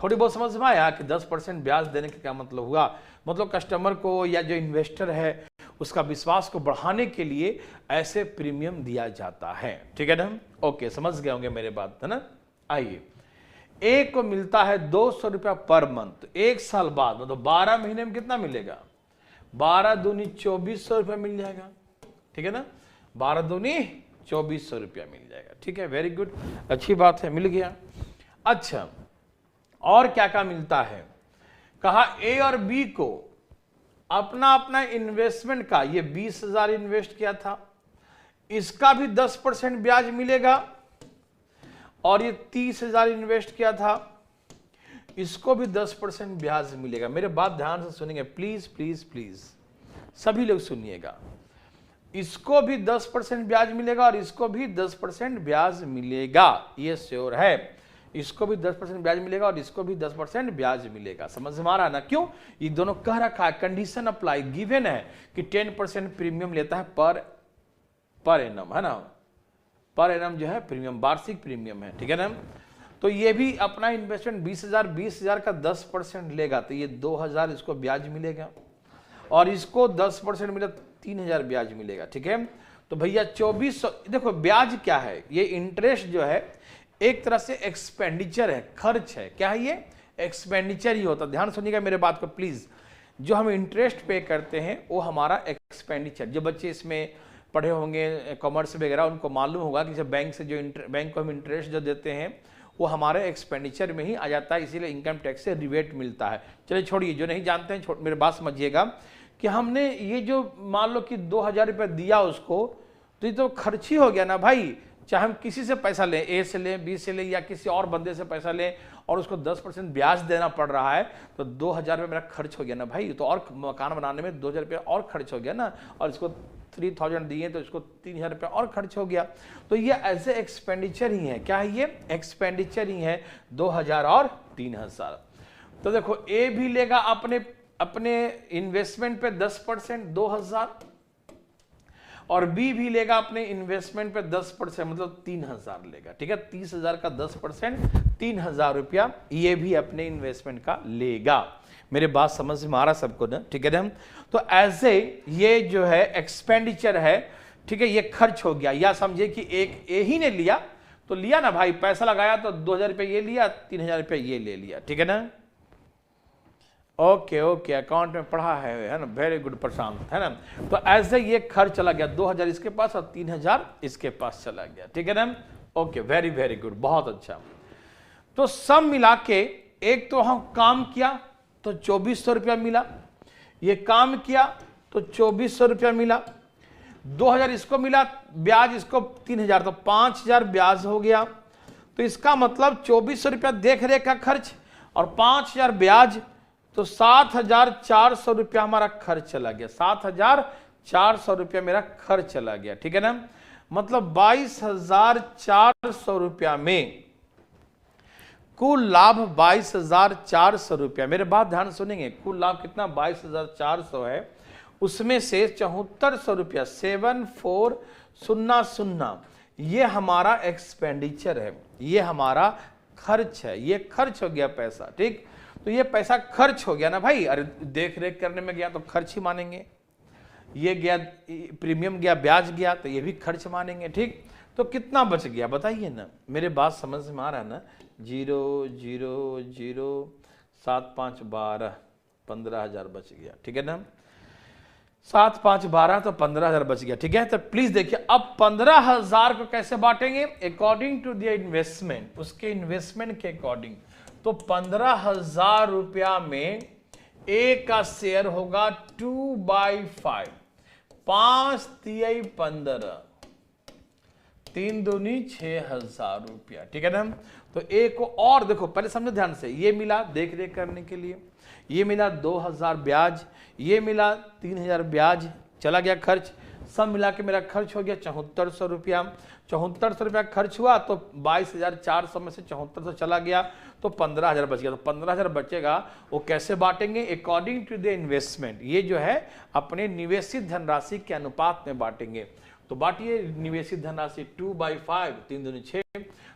थोड़ी बहुत समझ में आया कि 10% ब्याज देने का क्या मतलब हुआ। मतलब कस्टमर को या जो इन्वेस्टर है उसका विश्वास को बढ़ाने के लिए ऐसे प्रीमियम दिया जाता है, ठीक है ना। ओके, समझ गए होंगे मेरे बात, है ना। आइए, ए को मिलता है 200 रुपया पर मंथ, 1 साल बाद मतलब 12 महीने में कितना मिलेगा, 12 दूनी 2400 रुपया मिल जाएगा, ठीक है ना। 12 दूनी 2400 रुपया मिल जाएगा, ठीक है, वेरी गुड, अच्छी बात है, मिल गया। अच्छा, और क्या क्या मिलता है, कहा ए और बी को अपना अपना इन्वेस्टमेंट का, ये 20,000 इन्वेस्ट किया था, इसका भी 10% ब्याज मिलेगा, और ये 30,000 इन्वेस्ट किया था, इसको भी 10% ब्याज मिलेगा। मेरे बात ध्यान से सुनेंगे प्लीज प्लीज प्लीज, सभी लोग सुनिएगा। इसको भी 10% ब्याज मिलेगा और इसको भी 10% ब्याज मिलेगा, ये श्योर है। इसको भी 10% ब्याज मिलेगा और इसको भी 10% ब्याज मिलेगा। समझ में आ रहा है ना। क्यों, ये दोनों कह रखा है, कंडीशन अप्लाई, गिवन है कि 10% प्रीमियम लेता है पर एनम, है ना, पर एनम जो है प्रीमियम, वार्षिक प्रीमियम है, ठीक है ना। तो ये भी अपना इन्वेस्टमेंट 20,000 का 10% लेगा, तो ये 2,000 इसको ब्याज मिलेगा, और इसको 10% मिले 3,000 ब्याज मिलेगा, ठीक है। तो भैया 2400, देखो ब्याज क्या है, ये इंटरेस्ट जो है एक तरह से एक्सपेंडिचर है, खर्च है। क्या है ये, एक्सपेंडिचर ही होता है। ध्यान सुनिएगा मेरे बात को प्लीज, जो हम इंटरेस्ट पे करते हैं वो हमारा एक्सपेंडिचर, जो बच्चे इसमें पढ़े होंगे कॉमर्स वगैरह उनको मालूम होगा कि जब बैंक से जो बैंक को हम इंटरेस्ट जो देते हैं वो हमारे एक्सपेंडिचर में ही आ जाता है, इसीलिए इनकम टैक्स से रिबेट मिलता है। चलिए छोड़िए, जो नहीं जानते हैं मेरे बात समझिएगा कि हमने ये जो मान लो कि 2,000 रुपये दिया उसको, तो ये तो खर्च ही हो गया ना भाई। चाहे हम किसी से पैसा लें, ए से लें, बी से लें, या किसी और बंदे से पैसा लें और उसको 10% ब्याज देना पड़ रहा है, तो 2,000 रुपये मेरा खर्च हो गया ना भाई। तो और मकान बनाने में 2,000 रुपये और खर्च हो गया ना, और इसको 3,000 दिए तो इसको 3,000 रुपये और खर्च हो गया। तो ये ऐसे एक्सपेंडिचर ही है। क्या है ये, एक्सपेंडिचर ही है, 2,000 और 3,000। तो देखो ए भी लेगा अपने इन्वेस्टमेंट पे 10% 2,000, और बी भी लेगा अपने इन्वेस्टमेंट पे 10%, मतलब 3,000 लेगा, ठीक है। 30,000 का 10% 3,000 रुपया ये भी अपने इन्वेस्टमेंट का लेगा। मेरे बात समझ में आ रहा सबको ना, ठीक है ना। तो ऐसे ये जो है एक्सपेंडिचर है, ठीक है, ये खर्च हो गया। या समझिए कि एक ए ही ने लिया तो लिया ना भाई, पैसा लगाया तो 2,000 रुपये ये लिया, 3,000 रुपये ये ले लिया, ठीक है ना। ओके ओके, अकाउंट में पढ़ा है ना, वेरी गुड प्रशांत, है ना। तो ऐसे ये खर्च चला गया, 2,000 इसके पास और 3,000 इसके पास चला गया, ठीक है ना। ओके, वेरी वेरी गुड, बहुत अच्छा। तो सब मिला के एक तो हम काम किया तो 2,400 रुपया मिला, ये काम किया तो 2,400 रुपया मिला, 2000 इसको मिला ब्याज, इसको 3000, तो 5000 ब्याज हो गया। तो इसका मतलब 2400 रुपया देख रेख का खर्च और 5000 ब्याज, तो 7400 रुपया हमारा खर्च चला गया। 7400 रुपया मेरा खर्च चला गया, ठीक है ना। मतलब 22400 रुपया में कुल लाभ 22400 रुपया। मेरे बात ध्यान सुनेंगे, कुल लाभ कितना 22400 है, उसमें से 7400 रुपया 7400 ये हमारा एक्सपेंडिचर है, ये हमारा खर्च है, ये खर्च हो गया पैसा, ठीक। तो ये पैसा खर्च हो गया ना भाई, अरे देख रेख करने में गया तो खर्च ही मानेंगे, ये गया प्रीमियम गया, ब्याज गया, तो ये भी खर्च मानेंगे, ठीक। तो कितना बच गया बताइए ना, मेरे बात समझ में आ रहा है ना। 0 0 0 7 5 12 15,000 बच गया, ठीक है ना। 7 5 12 तो 15,000 बच गया, ठीक है। तो प्लीज देखिए अब 15,000 को कैसे बांटेंगे, अकॉर्डिंग टू द इन्वेस्टमेंट, उसके इन्वेस्टमेंट के अकॉर्डिंग। तो 15,000 रुपया में ए का शेयर होगा 2/5, 5 तिहाई 15, 3 दूनी 6,000 रुपया, ठीक है ना। तो ए को और देखो पहले समझो ध्यान से, ये मिला देख रेख करने के लिए, ये मिला 2000 ब्याज, ये मिला 3000 ब्याज, चला गया खर्च, सब मिला के मेरा खर्च हो गया 7400 रुपया। 7400 रुपया खर्च हुआ तो 22,400 में से 7400 चला गया तो 15,000 बच गया। तो 15,000 बचेगा, वो कैसे बांटेंगे, अकॉर्डिंग टू द इन्वेस्टमेंट, ये जो है अपने निवेशित धनराशि के अनुपात में बांटेंगे। तो बांटिए निवेशित धनराशि 2/5, 3 दूनी 6,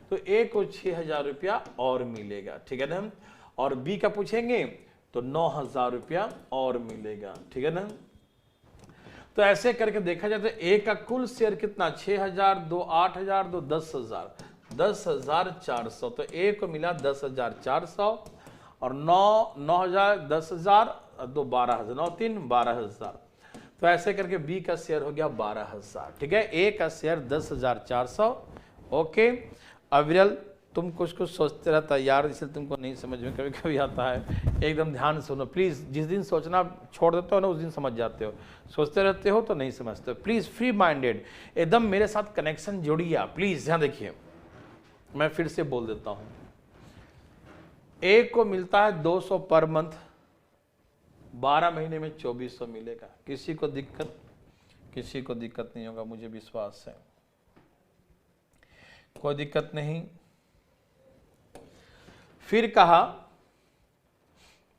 तो ए को 6,000 रुपया और मिलेगा, ठीक है ना। और बी का पूछेंगे तो 9,000 रुपया और मिलेगा, ठीक है ना। तो ऐसे करके देखा जाए तो ए का कुल शेयर कितना 6,000, 2 8,000, 2 10,000, 10,400। तो ए को मिला 10,400 और 9,000, 10,000, 2 12,000, 9 3 12,000। तो ऐसे करके बी का शेयर हो गया 12,000, ठीक है। ए का शेयर 10,400, ओके। अविरल तुम कुछ कुछ सोचते रहता है यार, इसलिए तुमको नहीं समझ में कभी कभी आता है। एकदम ध्यान सुनो प्लीज़, जिस दिन सोचना छोड़ देते हो ना उस दिन समझ जाते हो, सोचते रहते हो तो नहीं समझते हो। प्लीज़ फ्री माइंडेड एकदम मेरे साथ कनेक्शन जोड़िए आप, प्लीज़ ध्यान देखिए। मैं फिर से बोल देता हूँ, ए को मिलता है 200 पर मंथ, 12 महीने में 2400 मिलेगा। किसी को दिक्कत नहीं होगा, मुझे विश्वास है, कोई दिक्कत नहीं। फिर कहा,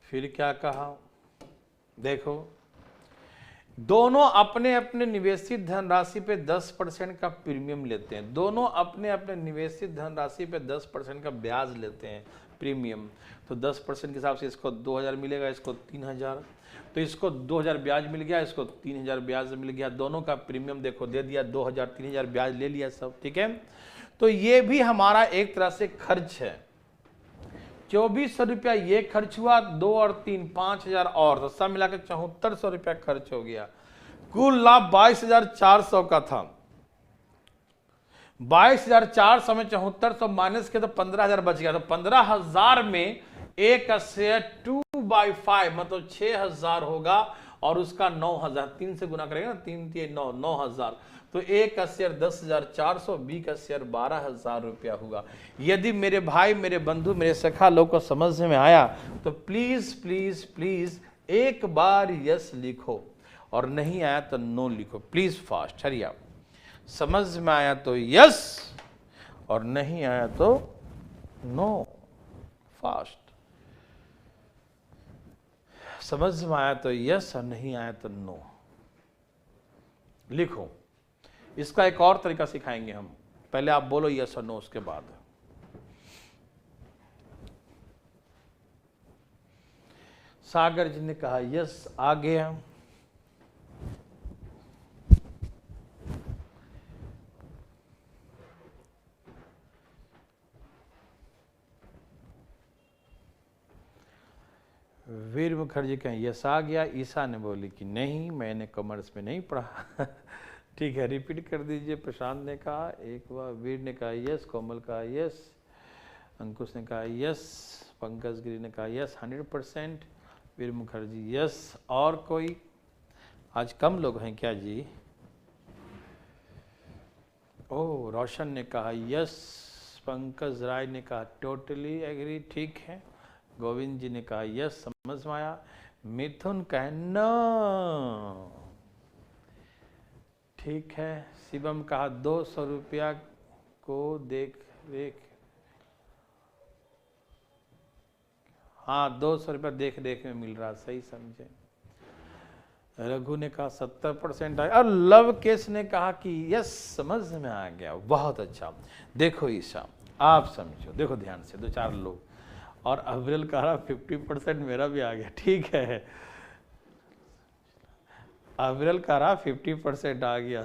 फिर क्या कहा, देखो दोनों अपने अपने निवेशित धनराशि पे 10% का प्रीमियम लेते हैं, दोनों अपने अपने निवेशित धनराशि पे 10% का ब्याज लेते हैं प्रीमियम। तो 10% के हिसाब से इसको 2,000 मिलेगा, इसको 3,000, तो इसको 2,000 ब्याज मिल गया, इसको 3,000 ब्याज मिल गया, दोनों का प्रीमियम देखो दे दिया, 2,000 3,000 ब्याज ले लिया सब, ठीक है। तो ये भी हमारा एक तरह से खर्च है। 2400 रुपया ये खर्च हुआ, 2 और 3 5,000 और, तो सब मिलाकर 7400 रुपया खर्च हो गया। कुल लाभ 22,400 का था, 22,400 में 7400 माइनस के तो 15,000 बच गया। तो 15,000 में एक का शेयर 2/5 मतलब 6,000 होगा और उसका 9,000, 3 से गुना करेंगे ना, 3 3 9 9,000। तो ए का शेयर 10,400, बी का शेयर 12,000 रुपया हुआ। यदि मेरे भाई, मेरे बंधु, मेरे सखा लोग को समझ में आया तो प्लीज प्लीज प्लीज एक बार यस लिखो, और नहीं आया तो नो लिखो, प्लीज फास्ट, हरिया। समझ में आया तो यस और नहीं आया तो नो, फास्ट। समझ में आया तो यस और नहीं आया तो नो लिखो। इसका एक और तरीका सिखाएंगे हम, पहले आप बोलो यस और नो, उसके बाद। सागर जी ने कहा यस, आ गया। वीर मुखर्जी कहें यस आ गया। ईसा ने बोली कि नहीं, मैंने कॉमर्स में नहीं पढ़ा। ठीक है, रिपीट कर दीजिए। प्रशांत ने कहा एक बार, वीर ने कहा यस, कोमल कहा यस, अंकुश ने कहा यस, पंकज गिरी ने कहा यस 100%, वीर मुखर्जी यस। और कोई? आज कम लोग हैं क्या जी? ओ रोशन ने कहा यस, पंकज राय ने कहा टोटली एग्री, ठीक है। गोविंद जी ने कहा यस, समझ में आया। मिथुन कहे नो, ठीक है। शिवम कहा 200 रुपया को देख रेख, हाँ 200 रुपया देख रेख में मिल रहा, सही समझे। रघु ने कहा 70% आया, और लव केस ने कहा कि यस समझ में आ गया, बहुत अच्छा। देखो ईशा आप समझो, देखो ध्यान से, 2-4 लोग, और अविरल कह रहा 50% मेरा भी आ गया, ठीक है। अविरल कह रहा 50% आ गया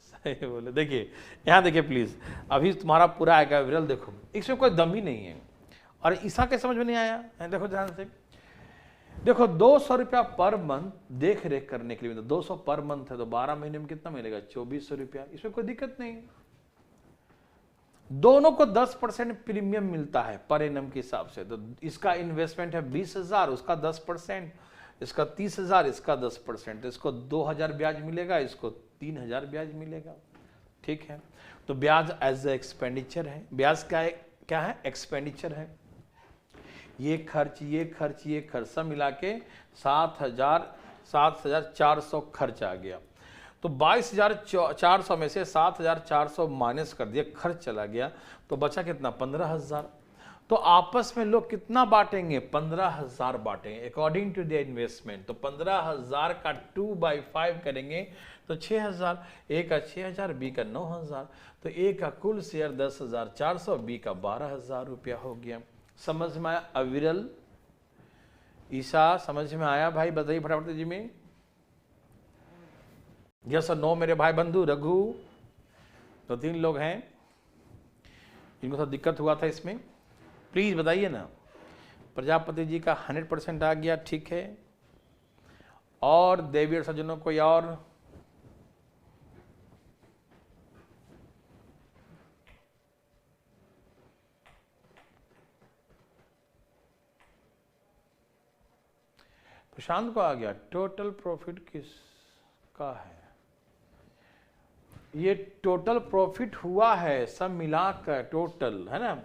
सही बोले। देखिए यहाँ देखिए प्लीज, अभी तुम्हारा पूरा आएगा अविरल, देखो इसमें कोई दम ही नहीं है। और ईशा के समझ में नहीं आया, देखो ध्यान से, देखो 200 रुपया पर मंथ देख रेख करने के लिए, तो 200 पर मंथ है तो 12 महीने में कितना मिलेगा, 2400 रुपया, इसमें कोई दिक्कत नहीं। दोनों को 10% प्रीमियम मिलता है पर एनम के हिसाब से, तो इसका इन्वेस्टमेंट है 20,000, उसका 10%, इसका 30,000, इसका 10%, इसको 2,000 ब्याज मिलेगा, इसको 3,000 ब्याज मिलेगा, ठीक है। तो ब्याज एज ए एक्सपेंडिचर है, ब्याज क्या है एक्सपेंडिचर है। ये खर्च सब मिला के 7,400 खर्च आ गया। तो 22,400 में से 7,400 माइनस कर दिया, खर्च चला गया, तो बचा कितना 15,000। तो आपस में लोग कितना बांटेंगे, 15,000 बांटेंगे अकॉर्डिंग टू द इन्वेस्टमेंट। तो 15,000 का 2/5 करेंगे तो 6,000, ए का 6,000, बी का 9,000, तो ए का कुल शेयर 10,400, बी का 12,000 रुपया हो गया। समझ में आया अविरल, ईशा समझ में आया भाई, बताइए फटाफट जी में यस और नो मेरे भाई बंधु। रघु, तो 3 लोग हैं इनको थोड़ा दिक्कत हुआ था इसमें, प्लीज बताइए ना। प्रजापति जी का 100% आ गया, ठीक है। और देवी और सज्जनों कोई और, प्रशांत को आ गया। टोटल प्रॉफिट किसका है, ये टोटल प्रॉफिट हुआ है सब मिलाकर टोटल, है ना।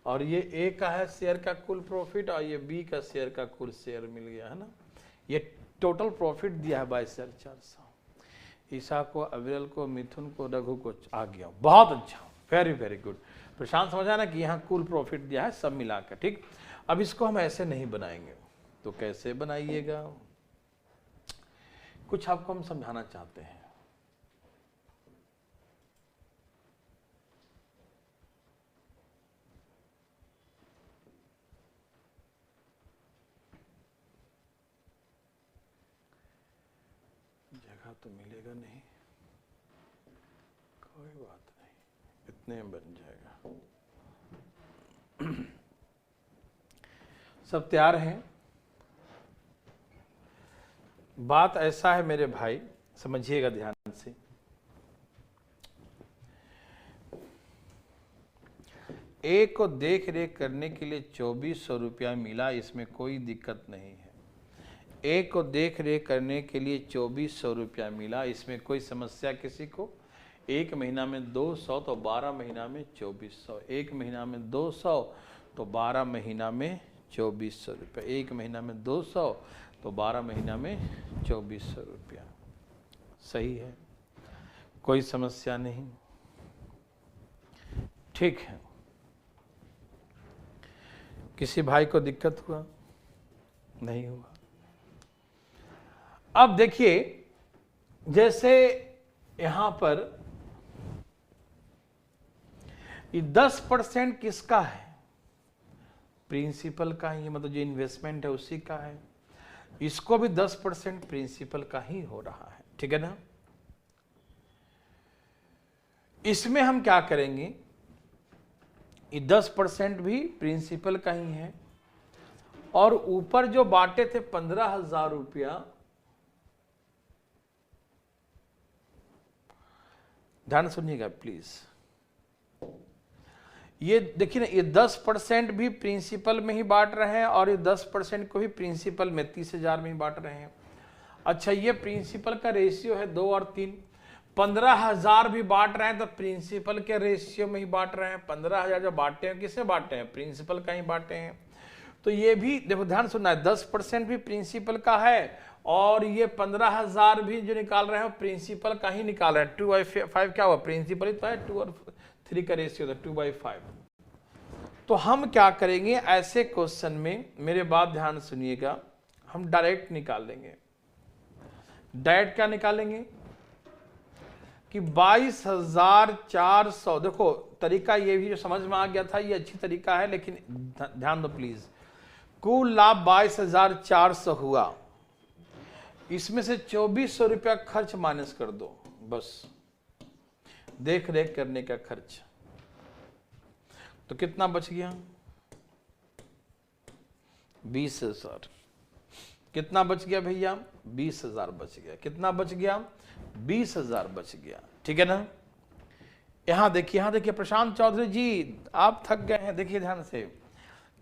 और ये ए का है शेयर का कुल प्रॉफिट, और ये बी का शेयर का कुल शेयर मिल गया, है ना। ये टोटल प्रॉफिट दिया है 22,400। ईशा को, अविरल को, मिथुन को, रघु को आ गया, बहुत अच्छा, वेरी वेरी गुड। प्रशांत समझा ना कि यहाँ कुल प्रॉफिट दिया है सब मिलाकर, ठीक। अब इसको हम ऐसे नहीं बनाएंगे, तो कैसे बनाइएगा, कुछ आपको हम समझाना चाहते हैं। जगह तो मिलेगा नहीं, कोई बात नहीं, इतने में बन जाएगा। सब तैयार हैं। बात ऐसा है मेरे भाई, समझिएगा ध्यान से। ए को देख रेख करने के लिए 2400 रुपया मिला, इसमें कोई दिक्कत नहीं है। ए को देख रेख करने के लिए 2400 रुपया मिला, इसमें कोई समस्या किसी को। 1 महीना में 200 तो 12 महीना में 2400, 1 महीना में 200 तो 12 महीना में 2400 रुपया, 1 महीना में 200 तो 12 महीना में 2400 रुपया, सही है, कोई समस्या नहीं, ठीक है। किसी भाई को दिक्कत हुआ? नहीं हुआ। अब देखिए, जैसे यहां पर 10% किसका है, प्रिंसिपल का ही, मतलब जो इन्वेस्टमेंट है उसी का है। इसको भी 10% प्रिंसिपल का ही हो रहा है, ठीक है ना। इसमें हम क्या करेंगे, 10% भी प्रिंसिपल का ही है, और ऊपर जो बांटे थे 15,000 रुपया, ध्यान सुनिएगा प्लीज, ये देखिए ना, ये 10% भी प्रिंसिपल में ही बांट रहे हैं, और ये 10% को भी प्रिंसिपल में 30,000 में ही बांट रहे हैं। अच्छा, ये प्रिंसिपल का रेशियो है 2 और 3, 15,000 भी बांट रहे हैं तो प्रिंसिपल के रेशियो में ही बांट रहे हैं। 15,000 जो बांटे हैं किसे बांटे हैं? प्रिंसिपल का ही बांटे हैं। तो ये भी देखो ध्यान सुनना है, 10% भी प्रिंसिपल का है और ये 15,000 भी जो निकाल रहे हैं प्रिंसिपल का ही निकाल रहे हैं। 2/5 क्या हुआ? प्रिंसिपल ही तो है। 2 और 3 का रेशियो था 2/5। तो हम क्या करेंगे ऐसे क्वेश्चन में, मेरे बात ध्यान सुनिएगा, हम डायरेक्ट निकाल लेंगे। डायरेक्ट क्या निकालेंगे कि 22,400। देखो तरीका ये भी जो समझ में आ गया था, ये अच्छी तरीका है, लेकिन ध्यान दो प्लीज। कुल लाभ 22,400 हुआ, इसमें से 2,400 रुपया खर्च माइनस कर दो, बस देख रेख करने का खर्च। तो कितना बच गया? 20,000। कितना बच गया भैया? 20,000 बच गया। कितना बच गया? 20,000 बच गया। ठीक है ना? यहां देखिए प्रशांत चौधरी जी आप थक गए हैं, देखिए ध्यान से।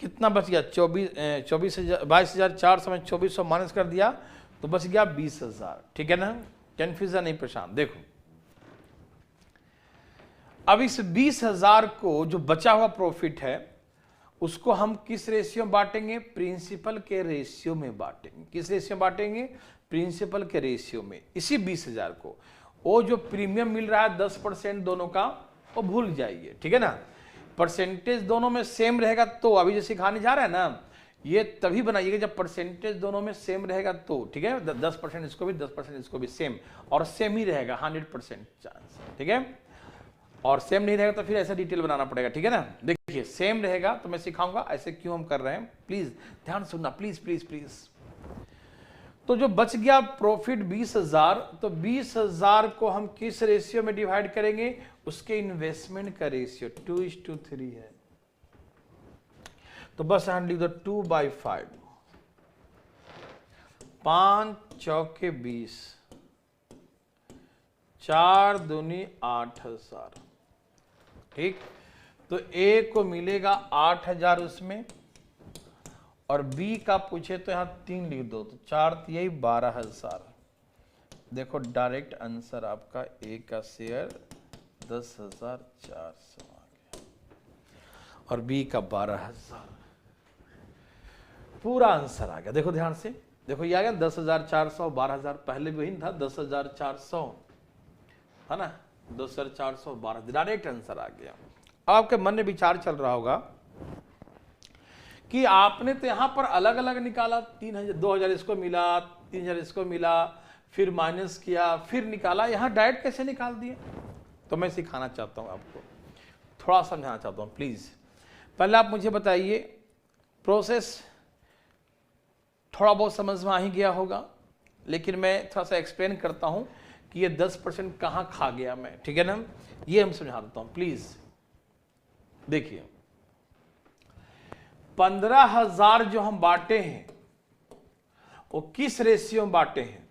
कितना बच गया? 22,400 में 2,400 माइनस कर दिया तो बच गया 20,000। ठीक है ना? कंफ्यूजन नहीं प्रशांत। देखो अब इस 20,000 को जो बचा हुआ प्रॉफिट है उसको हम किस रेशियो में बांटेंगे? प्रिंसिपल के रेशियो में बांटेंगे। किस रेशियो में बांटेंगे? प्रिंसिपल के रेशियो में। इसी 20,000 को, वो जो प्रीमियम मिल रहा है 10% दोनों का, वो भूल जाइए। ठीक है ना? परसेंटेज दोनों में सेम रहेगा तो, अभी जो सिखाने जा रहे हैं ना, ये तभी बनाइएगा जब परसेंटेज दोनों में सेम रहेगा तो। ठीक है? 10% इसको भी 10% इसको भी सेम, और सेम ही रहेगा 100% चांस। ठीक है? और सेम नहीं रहेगा तो फिर ऐसा डिटेल बनाना पड़ेगा। ठीक है ना? देखिए सेम रहेगा तो मैं सिखाऊंगा ऐसे क्यों हम कर रहे हैं, प्लीज ध्यान सुनना, प्लीज प्लीज प्लीज। तो जो बच गया प्रॉफिट 20,000, तो 20,000 को हम किस रेशियो में डिवाइड करेंगे? उसके इन्वेस्टमेंट का रेशियो 2:3 है। तो बस यहां लिख दो 2/5। 5 चौके 20, 4 दूनी 8,000। ठीक? तो ए को मिलेगा 8,000 उसमें, और बी का पूछे तो यहां 3 लिख दो, तो 4 यही 12,000। देखो डायरेक्ट आंसर आपका ए का शेयर 10,400 आ गया और बी का 12,000। पूरा आंसर आ गया। देखो ध्यान से, देखो ये आ गया 10,400, 12,000। पहले भी वही था 10,400 है ना, 10,400 12, डायरेक्ट आंसर आ गया। अब आपके मन में विचार चल रहा होगा कि आपने तो यहां पर अलग अलग निकाला, 3,000 2,000 इसको मिला, 3,000 इसको मिला, फिर माइनस किया, फिर निकाला, यहां डायरेक्ट कैसे निकाल दिए? तो मैं सिखाना चाहता हूं आपको, थोड़ा समझाना चाहता हूं प्लीज। पहले आप मुझे बताइए, प्रोसेस थोड़ा बहुत समझ में आ ही गया होगा, लेकिन मैं थोड़ा सा एक्सप्लेन करता हूं कि ये 10% कहां खा गया मैं। ठीक है ना? ये हम समझा देता हूं प्लीज। देखिए 15,000 जो हम बांटे हैं वो किस रेशियो में बांटे हैं?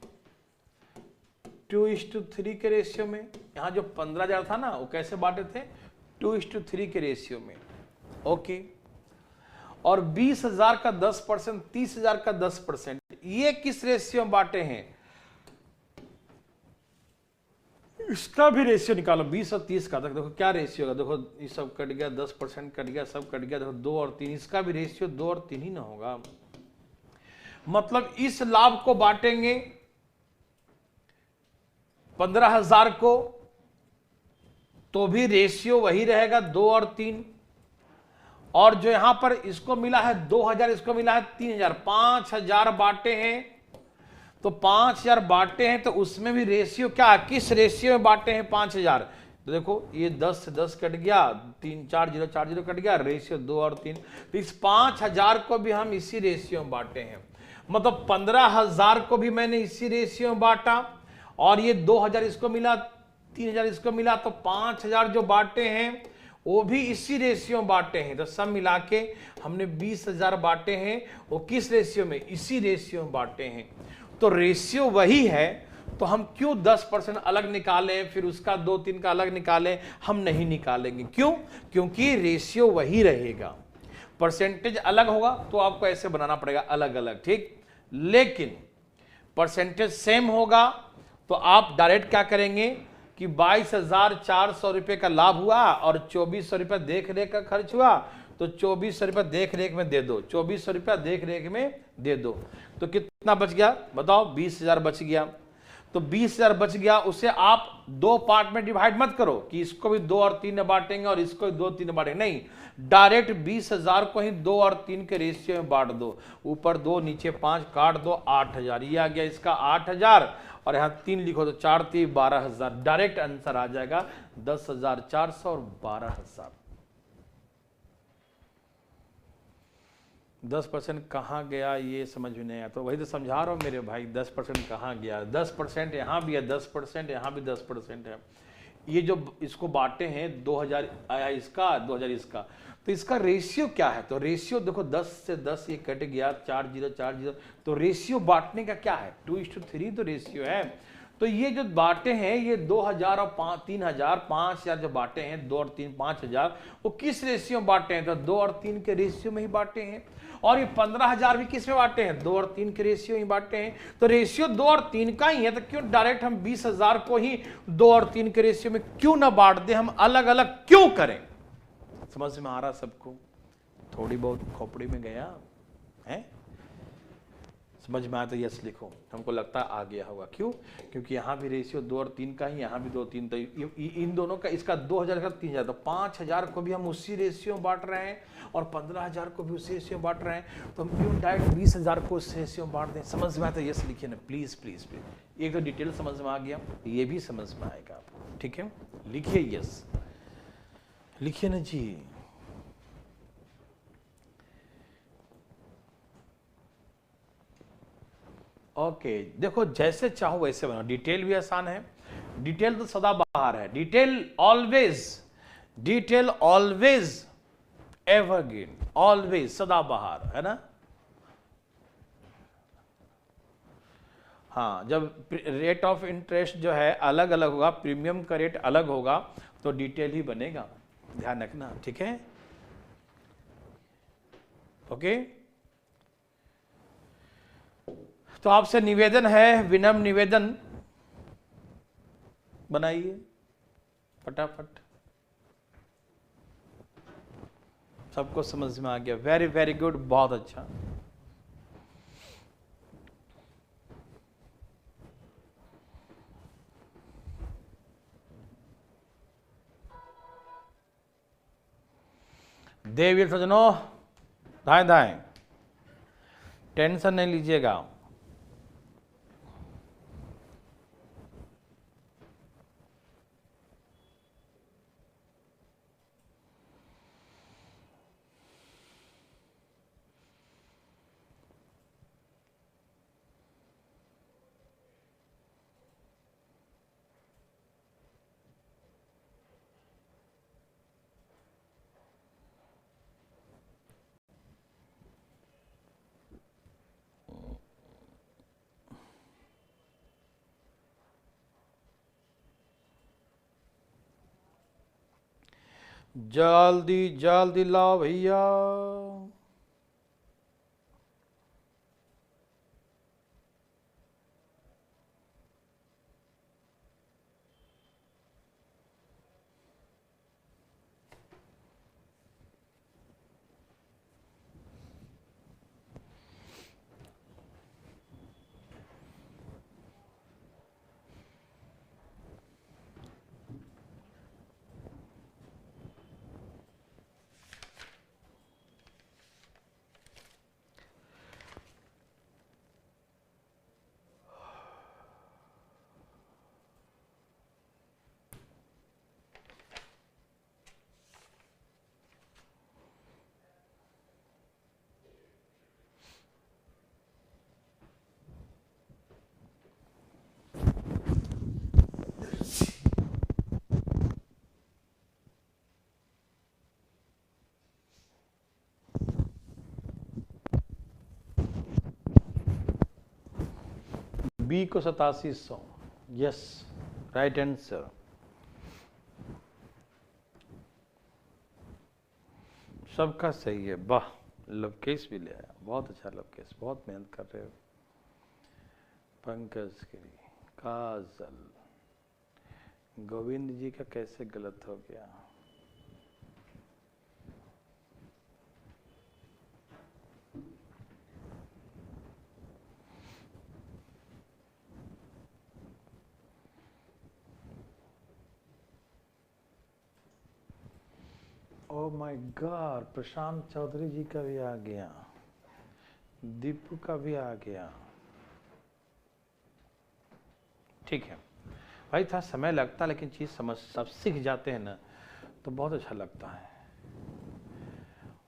2:3 के रेशियो में। यहां जो 15,000 था ना वो कैसे बांटे थे? 2:3 के रेशियो में। ओके। और 20,000 का 10%, 30,000 का 10%, ये किस रेशियो में बांटे हैं? इसका भी रेशियो निकालो, 20 और 30 का। देखो क्या रेशियो होगा, देखो ये सब कट गया, 10% कट गया, सब कट गया। देखो 2 और 3, इसका भी रेशियो 2 और 3 ही ना होगा। मतलब इस लाभ को बांटेंगे 15,000 को, तो भी रेशियो वही रहेगा 2 और 3। और जो यहां पर इसको मिला है 2,000, इसको मिला है 3,000, 5,000 बांटे हैं। तो 5,000 बांटे हैं तो उसमें भी रेशियो क्या, किस रेशियो में बांटे हैं 5,000? तो देखो ये 10 से 10 कट गया, 3 4 0 4 0 कट गया, रेशियो 2 और 3। तो इस 5,000 को भी हम इसी रेशियो में बांटे हैं। मतलब 15,000 को भी मैंने इसी रेशियो में बांटा, और ये 2,000 इसको मिला, 3,000 इसको मिला, तो 5,000 जो बांटे हैं वो भी इसी रेशियो में बांटे हैं। तो सब मिला के हमने 20,000 बांटे हैं, वो किस रेशियो में? इसी रेशियो में बांटे हैं। तो रेशियो वही है, तो हम क्यों 10% अलग निकालें, फिर उसका 2-3 का अलग निकालें? हम नहीं निकालेंगे। क्यों? क्योंकि रेशियो वही रहेगा। परसेंटेज अलग होगा तो आपको ऐसे बनाना पड़ेगा अलग अलग। ठीक? लेकिन परसेंटेज सेम होगा तो आप डायरेक्ट क्या करेंगे कि 22,400 रुपये का लाभ हुआ और 2400 रुपये देख रेख का खर्च हुआ, तो 2400 रुपये देख रेख में दे दो, 2400 रुपया देख रेख में दे दो, तो कितना बच गया बताओ? 20,000 बच गया। तो 20,000 बच गया, उसे आप दो पार्ट में डिवाइड मत करो कि इसको भी 2 और 3 में बांटेंगे और इसको भी 2 3 में बांटेंगे, नहीं, डायरेक्ट 20,000 को ही 2 और 3 के रेशियो में बांट दो, ऊपर 2 नीचे 5 काट दो, 8,000 ये आ गया इसका 8,000, और यहाँ 3 लिखो तो 4 3 12,000, डायरेक्ट आंसर आ जाएगा 10,400 और 12,000। 10% कहाँ गया ये समझ में नहीं आया, तो वही तो समझा रहा हूँ मेरे भाई, 10% कहाँ गया? 10% यहाँ भी है, 10% यहाँ भी 10% है। ये जो इसको बांटे हैं 2,000 आया इसका, 2,000 इसका, तो इसका रेशियो क्या है? तो रेशियो देखो 10 से 10 ये कट गया, 4 0 4 0, तो रेशियो बांटने का क्या है? 2:3 तो रेशियो है। तो ये जो बांटे हैं ये 2,000 और 3,000, 5,000 जो बांटे हैं, 2 और 3 5,000, वो किस रेशियो में बांटे हैं? तो 2 और 3 के रेशियो में ही बांटे हैं। और ये 15,000 भी किस में बांटे हैं? 2 और 3 के रेशियो ही बांटे हैं। तो रेशियो 2 और 3 का ही है, तो क्यों डायरेक्ट हम 20,000 को ही 2 और 3 के रेशियो में क्यों ना बांट दें? हम अलग अलग क्यों करें? समझ में आ रहा सबको? थोड़ी बहुत खोपड़ी में गया है? समझ में आया तो यस लिखो, हमको लगता है आ गया होगा। क्यों? क्योंकि यहाँ भी रेशियो 2 और 3 का ही, यहाँ भी 2 3, तो इन दोनों का, इसका 2,000 का 3,000, तो 5,000 को भी हम उसी रेशियो में बांट रहे हैं और 15,000 को भी उसी रेशियो में बांट रहे हैं, तो हम क्यों डायरेक्ट 20,000 को उस रेशियो में बांट दें? समझ में आया तो यस लिखिए ना, प्लीज प्लीज प्लीज। एक तो डिटेल समझ में आ गया, ये भी समझ में आएगा आपको, ठीक है? लिखिए यस, लिखिए ना जी। ओके देखो, जैसे चाहो वैसे बनाओ, डिटेल भी आसान है, डिटेल तो सदा बाहर है, डिटेल ऑलवेज एवरग्रीन, ऑलवेज सदा बाहर है ना। हाँ, जब रेट ऑफ इंटरेस्ट जो है अलग अलग होगा, प्रीमियम का रेट अलग होगा, तो डिटेल ही बनेगा, ध्यान रखना, ठीक है? ओके, तो आपसे निवेदन है, विनम्र निवेदन, बनाइए फटाफट। सबको समझ में आ गया? वेरी वेरी गुड, बहुत अच्छा। देवीर सजनों, धाएं धाएं, टेंशन नहीं लीजिएगा। जल्दी जल्दी लाओ भैया। बी को 8700, यस, राइट आंसर। सबका सही है, वाह, लवकेश भी ले आया, बहुत अच्छा लवकेश, बहुत मेहनत कर रहे हो। पंकज गिरी, काजल, गोविंद जी का कैसे गलत हो गया? Oh my God, Prashant Chaudhary जी का भी आ गया, दीपू का भी आ गया। ठीक है भाई, था समय लगता, लेकिन चीज़ समझ सब सीख जाते हैं ना तो बहुत अच्छा लगता है।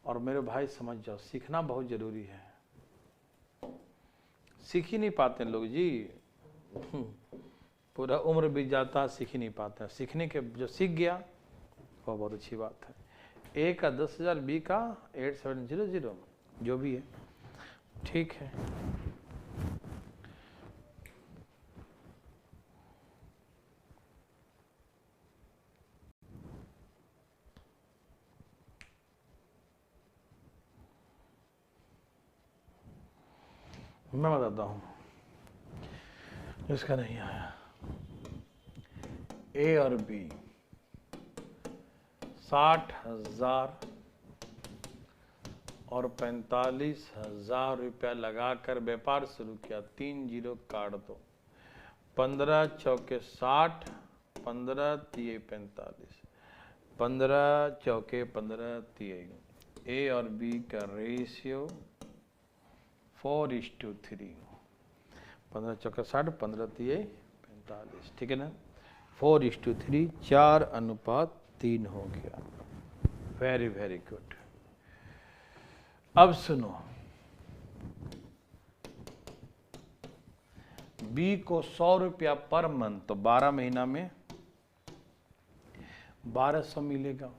और मेरे भाई समझ जाओ, सीखना बहुत ज़रूरी है। सीख ही नहीं पाते लोग जी, पूरा उम्र बीत जाता, सीख ही नहीं पाते। सीखने के जो सीख गया वो बहुत अच्छी बात है। ए का 10,000, बी का 8700, जो भी है ठीक है। मैं बताता हूँ इसका नहीं आया। ए और बी 60,000 और 45,000 रुपया लगाकर व्यापार शुरू किया। 3 जीरो काट दो, 15 चौके 60, 15 तिये 45, 15 चौके 15 तिये। ए और बी का रेशियो 4:3, 15 चौके 60, 15 तिये 45, ठीक है ना। 4:3, 4:3 हो गया। Very very good. अब सुनो, बी को 100 रुपया पर मंथ, तो 12 महीना में 1200 मिलेगा।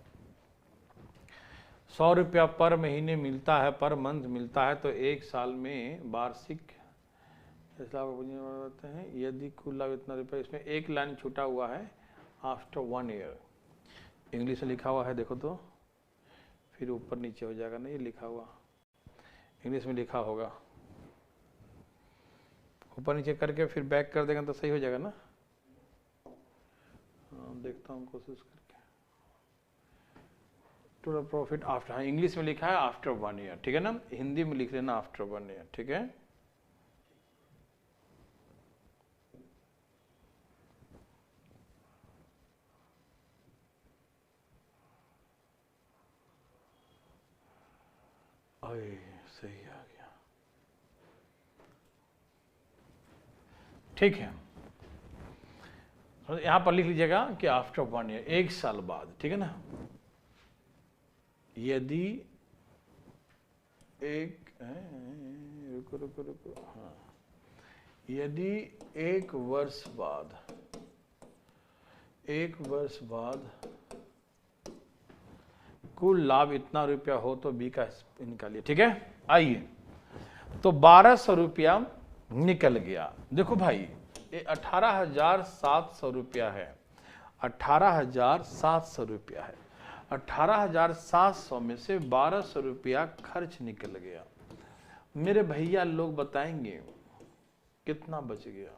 100 रुपया पर महीने मिलता है, पर मंथ मिलता है, तो एक साल में वार्षिक बताते हैं। यदि कुल लाभ इतना रुपया, इसमें एक लाइन छूटा हुआ है, आफ्टर 1 ईयर। इंग्लिश में लिखा हुआ है, देखो तो फिर ऊपर नीचे हो जाएगा ना, ये लिखा हुआ इंग्लिश में लिखा होगा, ऊपर नीचे करके फिर बैक कर देगा तो सही हो जाएगा ना। देखता हूँ कोशिश करके। टोटल प्रॉफिट आफ्टर, हाँ इंग्लिश में लिखा है आफ्टर 1 ईयर, ठीक है ना। हिंदी में लिख लेना आफ्टर 1 ईयर, ठीक है। सही आ गया, ठीक है। यहां पर लिख लीजिएगा कि आफ्टर 1 ईयर, एक साल बाद, ठीक है ना। यदि एक रुको रुको रुको, हाँ, यदि एक वर्ष बाद कुल लाभ इतना रुपया हो तो बी का निकालिए, ठीक है। आइए, तो 1200 रुपया निकल गया। देखो भाई, ये 18,700 रुपया है, 18,700 रुपया है। 18,700 में से 1200 रुपया खर्च निकल गया। मेरे भैया लोग बताएंगे कितना बच गया?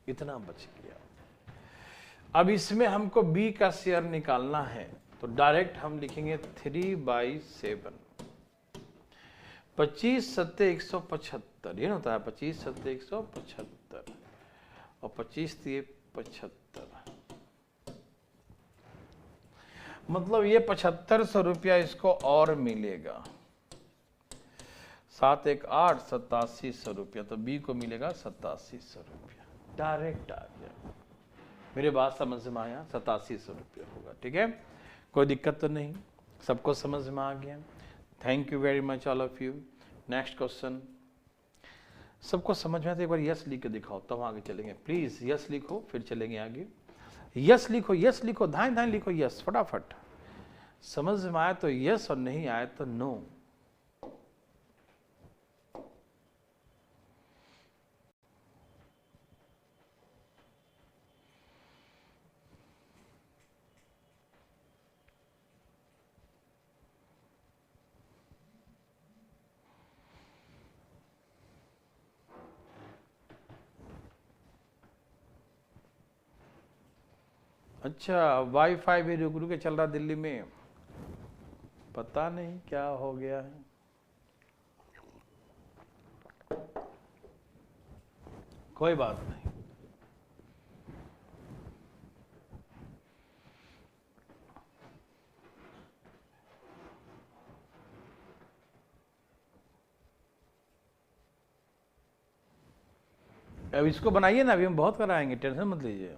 इतना बच गया। अब इसमें हमको बी का शेयर निकालना है, तो डायरेक्ट हम लिखेंगे 3/7। 25 सत्ते 175, ये होता है 25 सत्ते 175 और 25 तिये 75, मतलब ये 7500 रुपया इसको और मिलेगा। 7 1 8, 8700 रुपया, तो बी को मिलेगा 8700 रुपया। डायरेक्ट आ गया, मेरे बात समझ में आया, 8700 रुपया होगा, ठीक है। कोई दिक्कत तो नहीं, सबको समझ में आ गया। Thank you very much all of you. Next question, सबको समझ में आया तो एक बार यस लिख के दिखाओ, तब तो आगे चलेंगे। प्लीज यस लिखो, फिर चलेंगे आगे। यस लिखो, यस लिखो, धाए धाए लिखो यस, फटाफट। समझ में आया तो यस और नहीं आया तो नो। अच्छा, वाईफाई भी रुक रुक के चल रहा दिल्ली में, पता नहीं क्या हो गया है। कोई बात नहीं, अब इसको बनाइए ना, अभी हम बहुत कराएंगे, टेंशन मत लीजिए।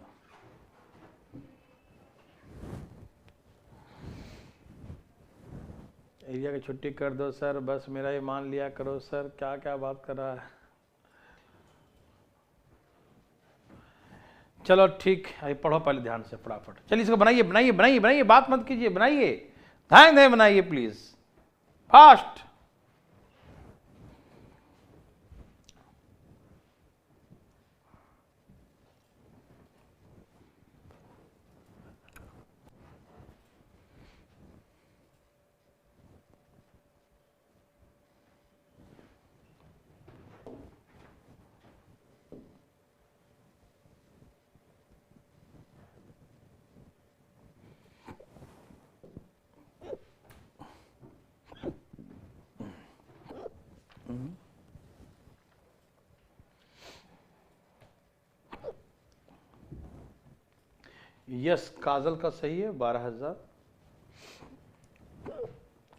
एरिया की छुट्टी कर दो सर, बस मेरा ये मान लिया करो सर, क्या क्या बात कर रहा है। चलो ठीक है, पढ़ो पहले ध्यान से फटाफट। चलिए इसको बनाइए बनाइए बनाइए बनाइए, बात मत कीजिए, बनाइए, ध्यान दे बनाइए प्लीज, फास्ट। यस, काजल का सही है 12,000।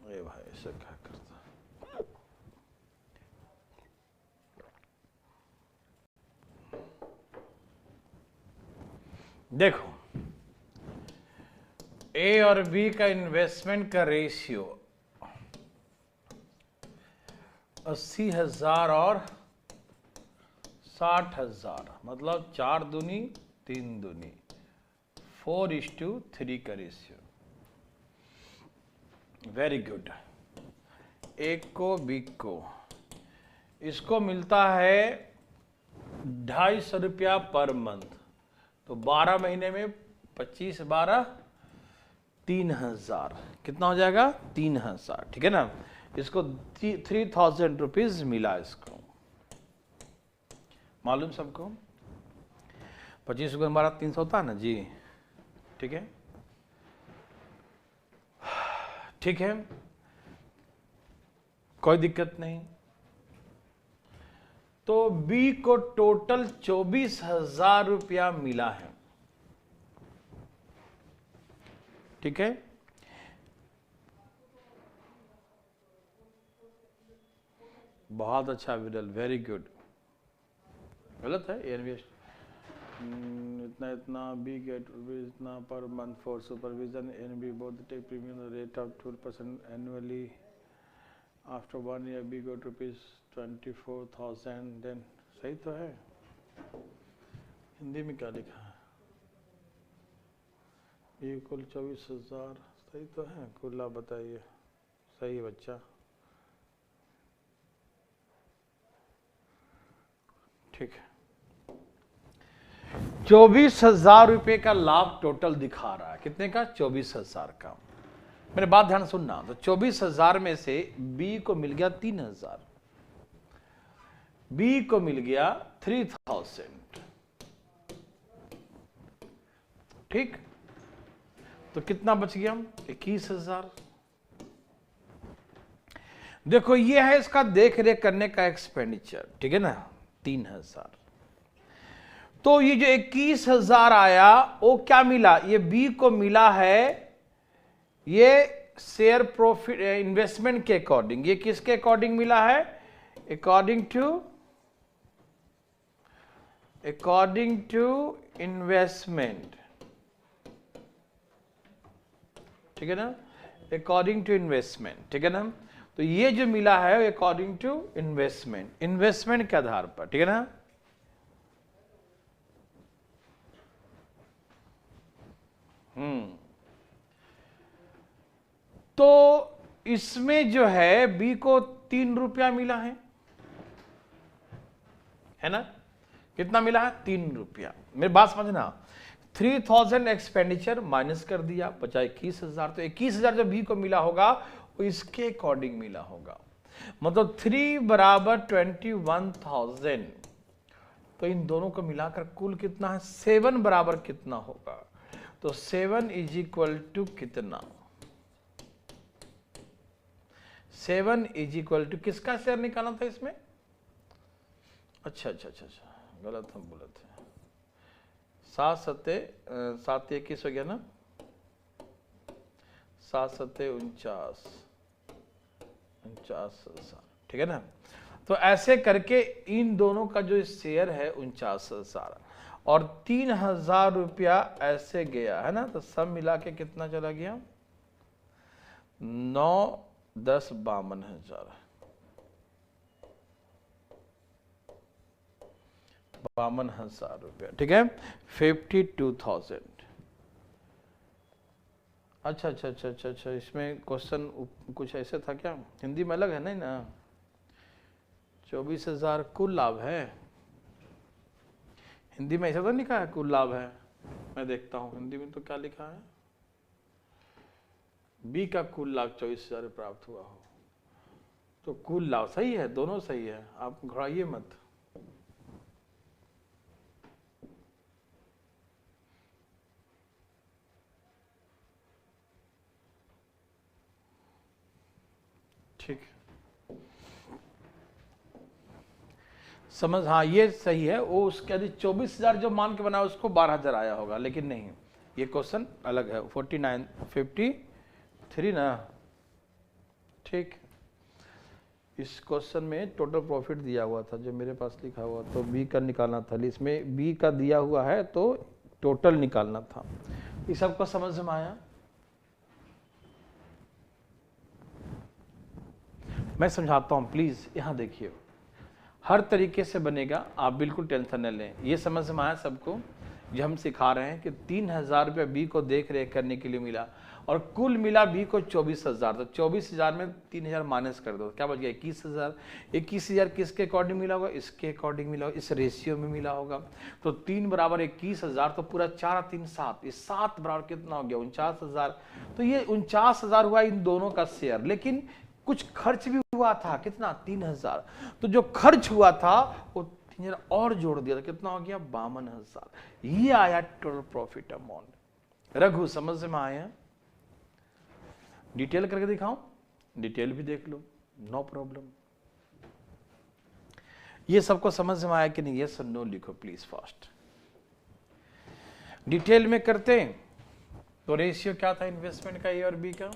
ए भाई ऐसा क्या करता, देखो ए और बी का इन्वेस्टमेंट का रेशियो 80,000 और 60,000, मतलब 4 दूनी 3 दूनी 4:3 का रेशियो। Very good. एक को बी को, इसको मिलता है 250 रुपया पर मंथ, तो 12 महीने में 25 12 3,000, कितना हो जाएगा 3,000, ठीक है ना। इसको 3,000 रुपीज मिला, इसको मालूम सबको, 25 को 12 300 होता है ना जी, ठीक है ठीक है, कोई दिक्कत नहीं। तो बी को टोटल 24,000 रुपया मिला है, ठीक है। बहुत अच्छा विरल, वेरी गुड। गलत है, इन्वेस्ट इतना इतना बी गेट इतना per month for supervision and B both take premium rate of 2% annually after 1 year B got ₹24,000। Then सही तो है, हिंदी में क्या लिखा है, बी कुल 24,000 सही तो है, कुल आप बताइए, सही है बच्चा, ठीक है। 24,000 रुपये का लाभ टोटल दिखा रहा है, कितने का 24,000 का। मेरे बात ध्यान सुनना, तो 24,000 में से बी को मिल गया 3,000, बी को मिल गया 3,000, ठीक। तो कितना बच गया 21,000। देखो ये है इसका देख रेख करने का एक्सपेंडिचर, ठीक है ना, 3,000। तो ये जो 21,000 आया वो क्या मिला, ये बी को मिला है, ये शेयर प्रॉफिट इन्वेस्टमेंट के अकॉर्डिंग, ये किसके अकॉर्डिंग मिला है, अकॉर्डिंग टू इन्वेस्टमेंट, ठीक है ना, अकॉर्डिंग टू इन्वेस्टमेंट, ठीक है ना। तो ये जो मिला है अकॉर्डिंग टू इन्वेस्टमेंट के आधार पर, ठीक है ना। तो इसमें जो है बी को 3 रुपया मिला है ना, कितना मिला है 3 रुपया। मेरी बात समझना, 3,000 एक्सपेंडिचर माइनस कर दिया, बचा 21,000। तो 21,000 जो बी को मिला होगा वो इसके अकॉर्डिंग मिला होगा, मतलब 3 बराबर 21,000। तो इन दोनों को मिलाकर कुल कितना है 7 बराबर कितना होगा, तो 7 इज इक्वल टू कितना, 7 इज इक्वल टू किसका शेयर निकालना था इसमें, अच्छा अच्छा अच्छा अच्छा, गलत हम बोले थे, 7 सत्ते 7 21 हो गया ना, 7 सत्ते 49, 49,000, ठीक है ना। तो ऐसे करके इन दोनों का जो शेयर है 49,000 और 3,000 रुपया ऐसे गया है ना, तो सब मिला के कितना चला गया, 9 10 52,000, 52,000 रुपया, ठीक है, 52,000। अच्छा अच्छा अच्छा अच्छा अच्छा, इसमें क्वेश्चन कुछ ऐसे था क्या, हिंदी में अलग है नहीं ना, 24,000 कुल लाभ है, हिंदी में ऐसा तो लिखा है कुल लाभ है, मैं देखता हूँ हिंदी में तो क्या लिखा है, बी का कुल लाभ 24,000 प्राप्त हुआ हो, तो कुल लाभ सही है, दोनों सही है, आप घबराइए मत। ठीक, समझ, हाँ ये सही है, वो उसके यदि 24,000 जो मान के बना उसको 12,000 आया होगा, लेकिन नहीं, ये क्वेश्चन अलग है, 53 ना, ठीक। इस क्वेश्चन में टोटल प्रॉफिट दिया हुआ था जो मेरे पास लिखा हुआ, तो बी का निकालना था, इसमें बी का दिया हुआ है तो टोटल निकालना था। इस सबको समझ में आया, मैं समझाता हूं प्लीज, यहां देखिए, हर तरीके से बनेगा, आप बिल्कुल टेंशन न लें। ये समझ में आया सबको, जो हम सिखा रहे हैं कि 3,000 रुपये बी को देख रेख करने के लिए मिला और कुल मिला बी को 24,000, तो 24,000 में 3,000 माइनस कर दो, क्या बच गया 21,000। 21,000 किसके अकॉर्डिंग मिला होगा, इसके अकॉर्डिंग मिला होगा, इस रेशियो में मिला होगा, तो 3 बराबर 21,000, तो पूरा 4 3 7, इस 7 बराबर कितना हो गया 49,000। तो ये 49,000 हुआ इन दोनों का शेयर, लेकिन कुछ खर्च भी हुआ था, कितना 3,000, तो जो खर्च हुआ था वो 3,000 और जोड़ दिया, तो कितना हो गया 52,000। ये आया टोटल प्रॉफिट अमाउंट। रघु समझ में आया, डिटेल करके दिखाऊं, डिटेल भी देख लो, नो प्रॉब्लम। ये सबको समझ में आया कि नहीं, यस और नो लिखो प्लीज फास्ट। डिटेल में करते तो रेशियो क्या था इन्वेस्टमेंट का, ए और बी का,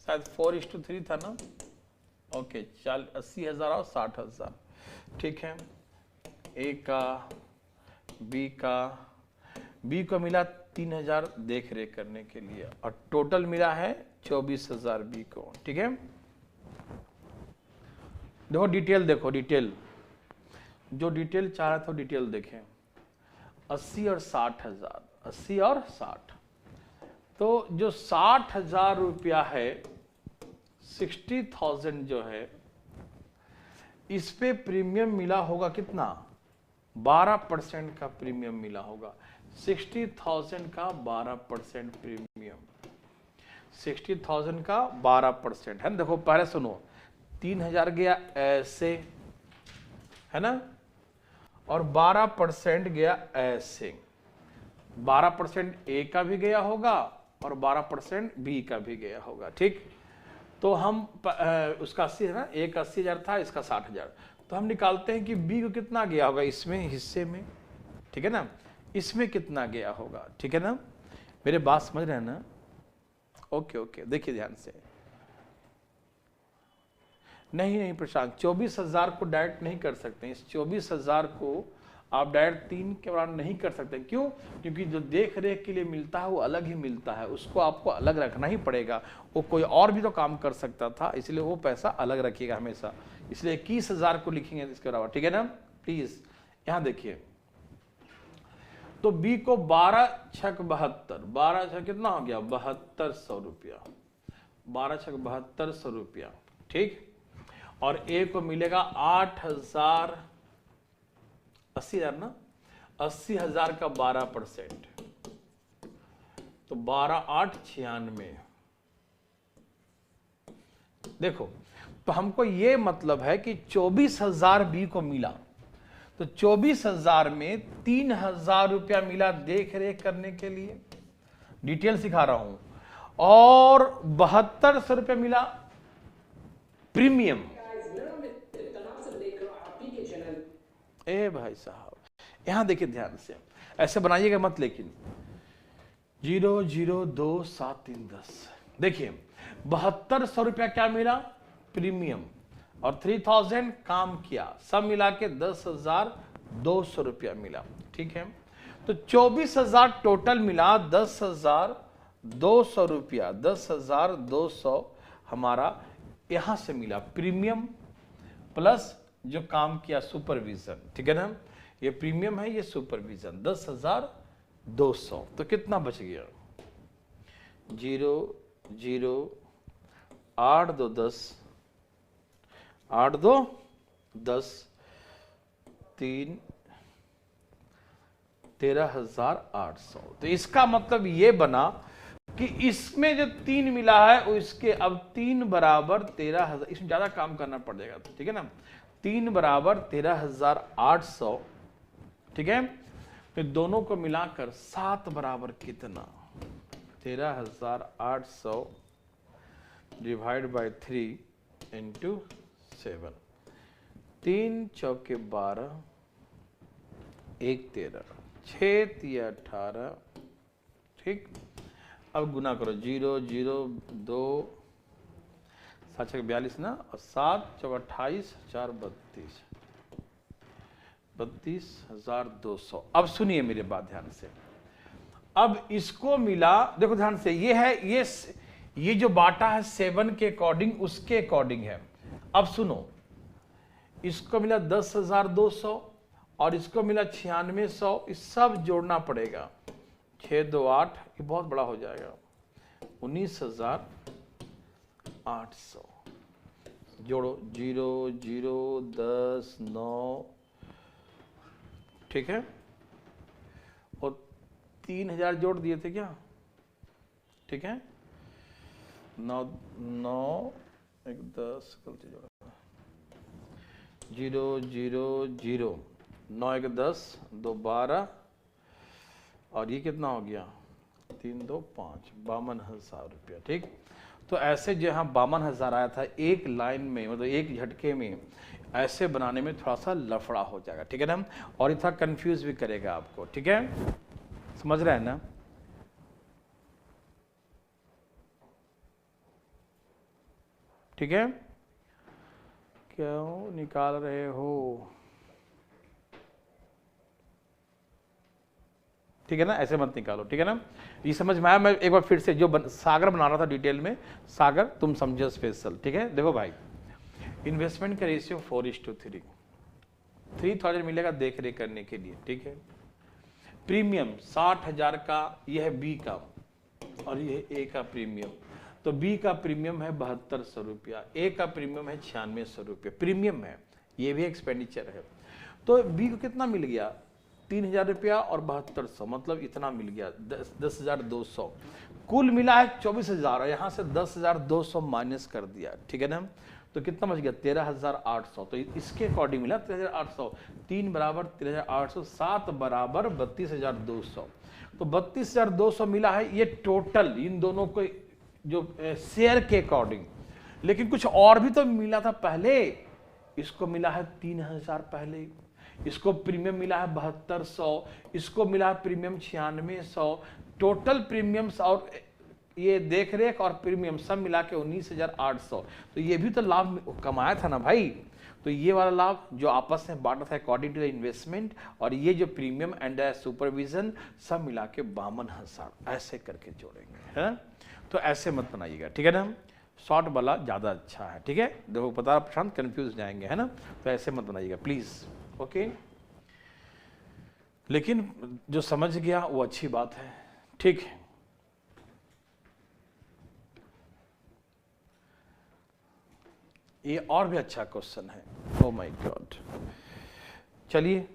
शायद 4:3 था ना, ओके, 80,000 और 60,000, ठीक है। ए का, बी को मिला 3,000 देख रेख करने के लिए और टोटल मिला है 24,000 बी को, ठीक है। देखो डिटेल, देखो डिटेल, जो डिटेल चाह रहा था डिटेल देखें, 80 और 60,000, 80 और 60, तो जो 60,000 रुपया है, 60,000 जो है, इस पे प्रीमियम मिला होगा कितना, 12% का प्रीमियम मिला होगा। 60,000 का 12% प्रीमियम, 60,000 का 12% है ना। देखो पहले सुनो, 3,000 गया ऐसे, है ना, और 12% गया ऐसे, 12% ए का भी गया होगा और 12% बी का भी गया होगा, ठीक। तो हम उसका 80 है ना, ए का 80,000 था, इसका 60,000, तो हम निकालते हैं कि बी को कितना गया होगा इसमें हिस्से में, ठीक है ना, इसमें कितना गया होगा, ठीक है ना, मेरे बात समझ रहे हैं ना, ओके ओके। देखिए ध्यान से, नहीं प्रशांत, 24,000 को डायरेक्ट नहीं कर सकते, इस 24,000 को आप डायरेक्ट 3 के बराबर नहीं कर सकते, क्यों, क्योंकि जो देख रेख के लिए मिलता है वो अलग ही मिलता है, उसको आपको अलग रखना ही पड़ेगा, वो कोई और भी तो काम कर सकता था, इसलिए वो पैसा अलग रखिएगा हमेशा, इसलिए 21,000 को लिखेंगे इसके बराबर, ठीक है ना। प्लीज यहां देखिए, तो बी को 12 छक 72, 12 छक कितना हो गया 7200 रुपया, 12 छक 7200 रुपया, ठीक। और ए को मिलेगा 8,000, 80,000 ना, 80,000 का 12%, तो 12 8 96। देखो, तो हमको ये मतलब है कि 24,000 बी को मिला, तो 24,000 में 3,000 रुपया मिला देख रेख करने के लिए, डिटेल सिखा रहा हूं। और 7200 रुपये मिला प्रीमियम। ए भाई साहब, यहां देखिए ध्यान से, ऐसे बनाइएगा मत, लेकिन 0027310, देखिए 7200 रुपया क्या मिला प्रीमियम, और 3000 काम किया, सब मिला के 10,200 रुपया मिला। ठीक है, तो 24,000 टोटल मिला, 10,200 रुपया, 10,200 हमारा यहां से मिला प्रीमियम प्लस जो काम किया सुपरविजन। ठीक है ना, ये प्रीमियम है, ये सुपरविजन, 10,200। तो कितना बच गया, 0,0,8,2,10, 8,2,10, 3, 13,800। तो इसका मतलब ये बना कि इसमें जो 3 मिला है उसके अब 3 बराबर 13,000, इसमें ज्यादा काम करना पड़ेगा। ठीक है ना, 3 बराबर 13,800। ठीक है, फिर दोनों को मिलाकर 7 बराबर कितना, 13,800 डिवाइड बाय 3 इंटू 7, 3 चौके 12, 1 13, 6 3 18। ठीक, अब गुना करो, 0 0 2 7 6 42 ना, और 7 चौक 28, 4 32, 32,200। अब सुनिए मेरे बात ध्यान से, अब इसको मिला, देखो ध्यान से, ये है ये जो बाटा है 7 के अकॉर्डिंग, उसके अकॉर्डिंग है। अब सुनो, इसको मिला 10,200 और इसको मिला 9600, इस सब जोड़ना पड़ेगा, 6 2 8, ये बहुत बड़ा हो जाएगा, 19,800। जोड़ो, 0 0 10 9, ठीक है, और 3,000 जोड़ दिए थे क्या, ठीक है, 9 9 1 10, गलती जोड़ा, 0 0 0 9 1 10 2 12, और ये कितना हो गया, 3 2 5, 52,000 रुपया। ठीक, तो ऐसे जो यहाँ 52,000 आया था एक लाइन में, मतलब एक झटके में, ऐसे बनाने में थोड़ा सा लफड़ा हो जाएगा। ठीक है ना, और ये थोड़ा कंफ्यूज भी करेगा आपको। ठीक है, समझ रहे हैं ना, ठीक है, क्यों निकाल रहे हो, ठीक है ना, ऐसे मत निकालो। ठीक है ना, ये समझ में आया। मैं एक बार फिर से जो सागर बना रहा था डिटेल में, सागर तुम समझो स्पेशल। ठीक है, देखो भाई, इन्वेस्टमेंट का रेशियो 4:3, 3,000 मिलेगा देख रेख करने के लिए। ठीक है, प्रीमियम 60,000 का, यह है बी का, और ये ए का प्रीमियम। तो बी का प्रीमियम है 7200 रुपया, ए का प्रीमियम है 9600 रुपया, प्रीमियम है, ये भी एक्सपेंडिचर है। तो बी को कितना मिल गया, 3,000 रुपया और 7200, मतलब इतना मिल गया, 10,200। कुल मिला है 24,000, यहाँ से 10,200 माइनस कर दिया। ठीक है ना, तो कितना बच गया, 13,800। तो इसके अकॉर्डिंग मिला 13,800, 3 बराबर 13,800, 7 बराबर 32,200। तो 32,200 मिला है, ये टोटल इन दोनों को जो शेयर के अकॉर्डिंग। लेकिन कुछ और भी तो मिला था पहले, इसको मिला है 3,000 पहले, इसको प्रीमियम मिला है 7200, इसको मिला है प्रीमियम 9600, टोटल प्रीमियम्स और ये देखरेख और प्रीमियम सब मिला के 19,800। तो ये भी तो लाभ कमाया था ना भाई। तो ये वाला लाभ जो आपस में बांटा था अकॉर्डिंग टू द इन्वेस्टमेंट, और ये जो प्रीमियम एंड सुपरविजन सब मिला के 52,000, ऐसे करके जोड़ेंगे, है ना। तो ऐसे मत बनाइएगा, ठीक है ना, शॉर्ट वाला ज़्यादा अच्छा है। ठीक है, देखो पता प्रशांत कंफ्यूज जाएंगे, है ना, तो ऐसे मत बनाइएगा प्लीज़। ओके, लेकिन जो समझ गया वो अच्छी बात है। ठीक है, ये और भी अच्छा क्वेश्चन है, ओ माय गॉड। चलिए,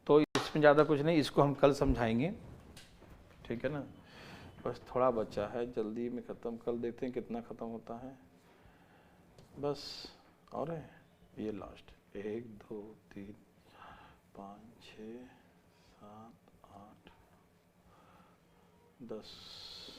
तो इसमें ज़्यादा कुछ नहीं, इसको हम कल समझाएंगे, ठीक है ना। बस थोड़ा बचा है, जल्दी में ख़त्म कर देते हैं, कितना ख़त्म होता है बस। और है ये लास्ट, 1 2 3 5 6 7 8 10